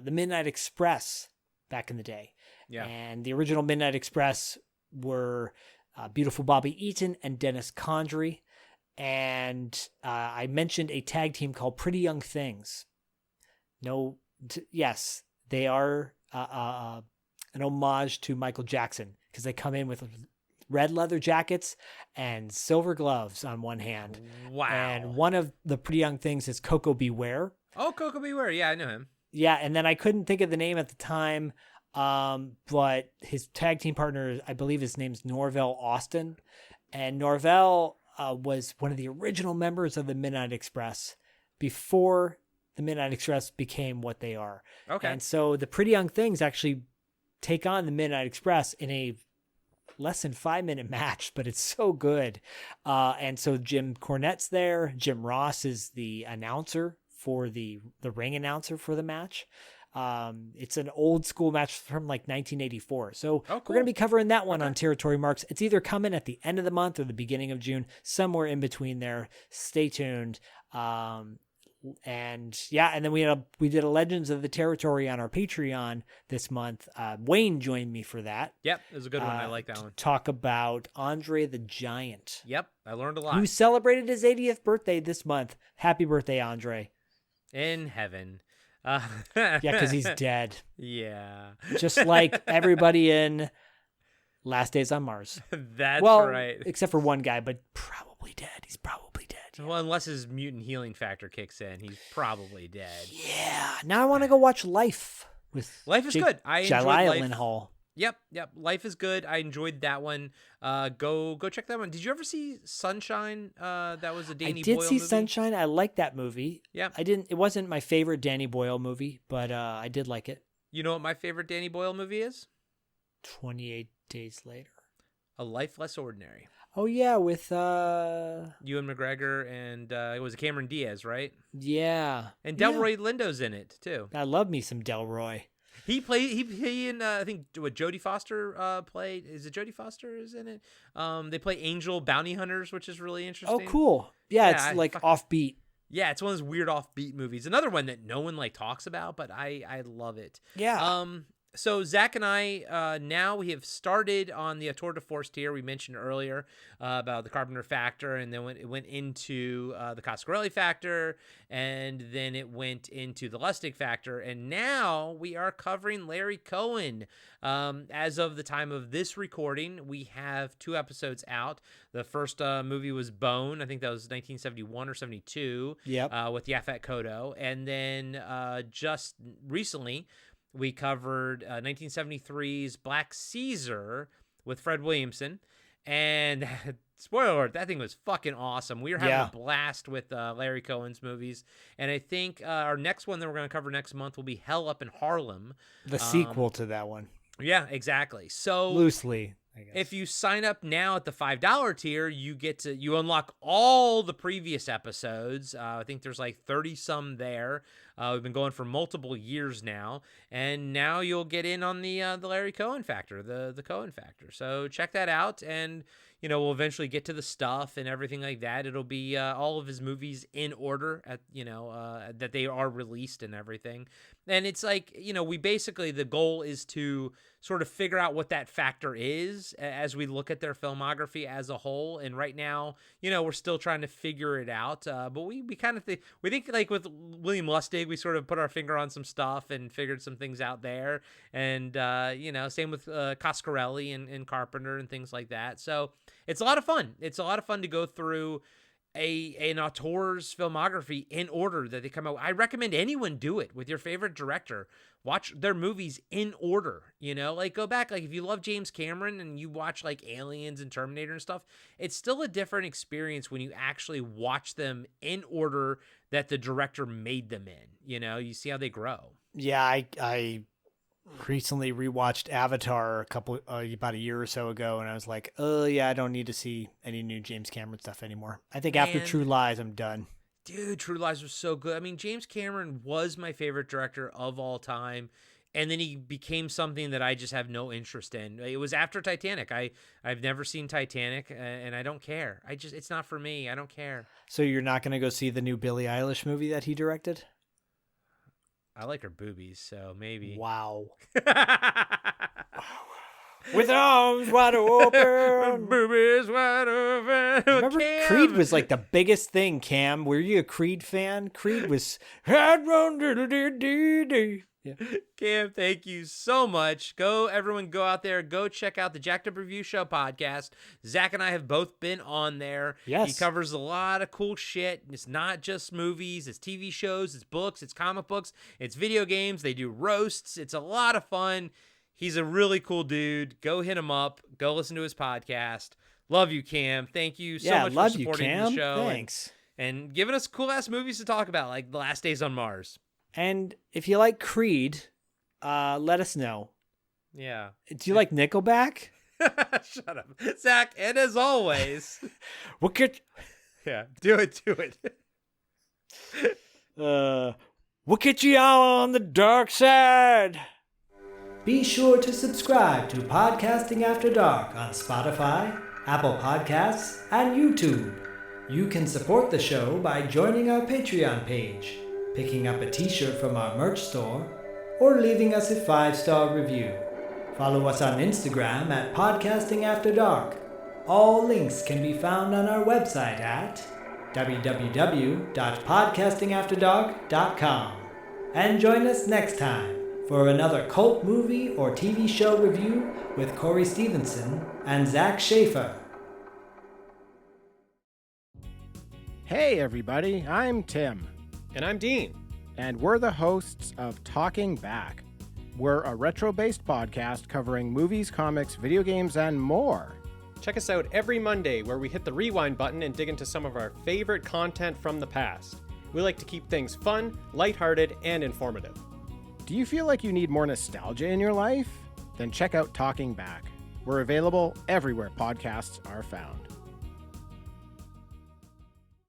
Midnight Express back in the day. Yeah. And the original Midnight Express were beautiful Bobby Eaton and Dennis Condrey. And I mentioned a tag team called Pretty Young Things. Yes, they are an homage to Michael Jackson because they come in with red leather jackets and silver gloves on one hand. Wow. And one of the Pretty Young Things is Coco Beware. Oh, Coco Beware. Yeah, I know him. Yeah, and then I couldn't think of the name at the time, but his tag team partner, I believe his name's Norvell Austin. And Norvell was one of the original members of the Midnight Express before the Midnight Express became what they are. Okay. And so the Pretty Young Things actually take on the Midnight Express in a less than 5-minute match, but it's so good. And so Jim Cornette's there. Jim Ross is the announcer for the ring announcer for the match. It's an old school match from 1984. So We're going to be covering that one on Territory Marks. It's either coming at the end of the month or the beginning of June, somewhere in between there. Stay tuned. And then we did a Legends of the Territory on our Patreon this month. Wayne joined me for that. Yep, it was a good one. I like that one. Talk about Andre the Giant. Yep, I learned a lot. Who celebrated his 80th birthday this month. Happy birthday, Andre. In heaven. Yeah, because he's dead. Yeah. Just like everybody in Last Days on Mars. That's right. Except for one guy, but probably dead. He's probably dead. Well, unless his mutant healing factor kicks in, he's probably dead. Yeah. Now I want to go watch Life with Life is good. I enjoyed Life. Yep. Life is good. I enjoyed that one. Go check that one. Did you ever see Sunshine? That was a Danny Boyle movie. I did see Sunshine. I liked that movie. Yeah. It wasn't my favorite Danny Boyle movie, but I did like it. You know what my favorite Danny Boyle movie is? 28 Days Later. A Life Less Ordinary. Oh yeah, with Ewan McGregor and it was Cameron Diaz, right? Yeah. And Delroy Lindo's in it too. I love me some Delroy. He and I think what Jodie Foster played. Is it Jodie Foster is in it? They play angel bounty hunters, which is really interesting. Oh, cool. Yeah, it's like offbeat. Yeah, it's one of those weird offbeat movies. Another one that no one like talks about, but I love it. Yeah. So Zach and I, now we have started on the tour de force tier we mentioned earlier about the Carpenter factor, and then it went into the Coscarelli factor, and then it went into the Lustig factor, and now we are covering Larry Cohen. As of the time of this recording, we have 2 episodes out. The first movie was Bone. I think that was 1971 or 72. Yep. With Yaphet Kotto, and then just recently, we covered 1973's Black Caesar with Fred Williamson. And spoiler alert, that thing was fucking awesome. We were having a blast with Larry Cohen's movies. And I think our next one that we're going to cover next month will be Hell Up in Harlem. The sequel to that one. Yeah, exactly. So loosely, I guess. If you sign up now at the $5 tier, you unlock all the previous episodes. I think there's like 30 some there. We've been going for multiple years now, and now you'll get in on the Larry Cohen factor, the Cohen factor. So check that out, and we'll eventually get to the stuff and everything like that. It'll be all of his movies in order at that they are released and everything. And it's like we basically, the goal is to sort of figure out what that factor is as we look at their filmography as a whole. And right now, we're still trying to figure it out. But we kind of think like with William Lustig, we sort of put our finger on some stuff and figured some things out there. And, same with Coscarelli and Carpenter and things like that. So it's a lot of fun. It's a lot of fun to go through an auteur's filmography in order that they come out. I recommend anyone do it with your favorite director. Watch their movies in order, like go back. Like if you love James Cameron and you watch like Aliens and Terminator and stuff, it's still a different experience when you actually watch them in order that the director made them in. You see how they grow. Yeah, I recently rewatched Avatar about a year or so ago, and I was like, oh yeah, I don't need to see any new James Cameron stuff anymore. I think after True Lies, I'm done. Dude, True Lies was so good. I mean, James Cameron was my favorite director of all time, and then he became something that I just have no interest in. It was after Titanic. I've never seen Titanic, and I don't care. It's not for me. I don't care. So you're not going to go see the new Billie Eilish movie that he directed? I like her boobies, so maybe. Wow. With arms wide open. Boobies wide open. Remember, Cam. Creed was like the biggest thing, Cam. Were you a Creed fan? Creed was... Yeah. Cam, thank you so much. Everyone go out there. Go check out the Jacked Up Review Show podcast. Zach and I have both been on there. Yes. He covers a lot of cool shit. It's not just movies. It's TV shows. It's books. It's comic books. It's video games. They do roasts. It's a lot of fun. He's a really cool dude. Go hit him up. Go listen to his podcast. Love you, Cam. Thank you so much for supporting the show. Thanks. And giving us cool-ass movies to talk about, like The Last Days on Mars. And if you like Creed, let us know. Yeah. Do you like Nickelback? Shut up. Zach, and as always... We'll get... Yeah, do it. We'll get you on the dark side. Be sure to subscribe to Podcasting After Dark on Spotify, Apple Podcasts, and YouTube. You can support the show by joining our Patreon page, picking up a t-shirt from our merch store, or leaving us a 5-star review. Follow us on Instagram at Podcasting After Dark. All links can be found on our website at www.podcastingafterdark.com. And join us next time for another cult movie or TV show review with Corey Stevenson and Zach Schaefer. Hey everybody, I'm Tim. And I'm Dean. And we're the hosts of Talking Back. We're a retro-based podcast covering movies, comics, video games, and more. Check us out every Monday where we hit the rewind button and dig into some of our favorite content from the past. We like to keep things fun, lighthearted, and informative. Do you feel like you need more nostalgia in your life? Then check out Talking Back. We're available everywhere podcasts are found.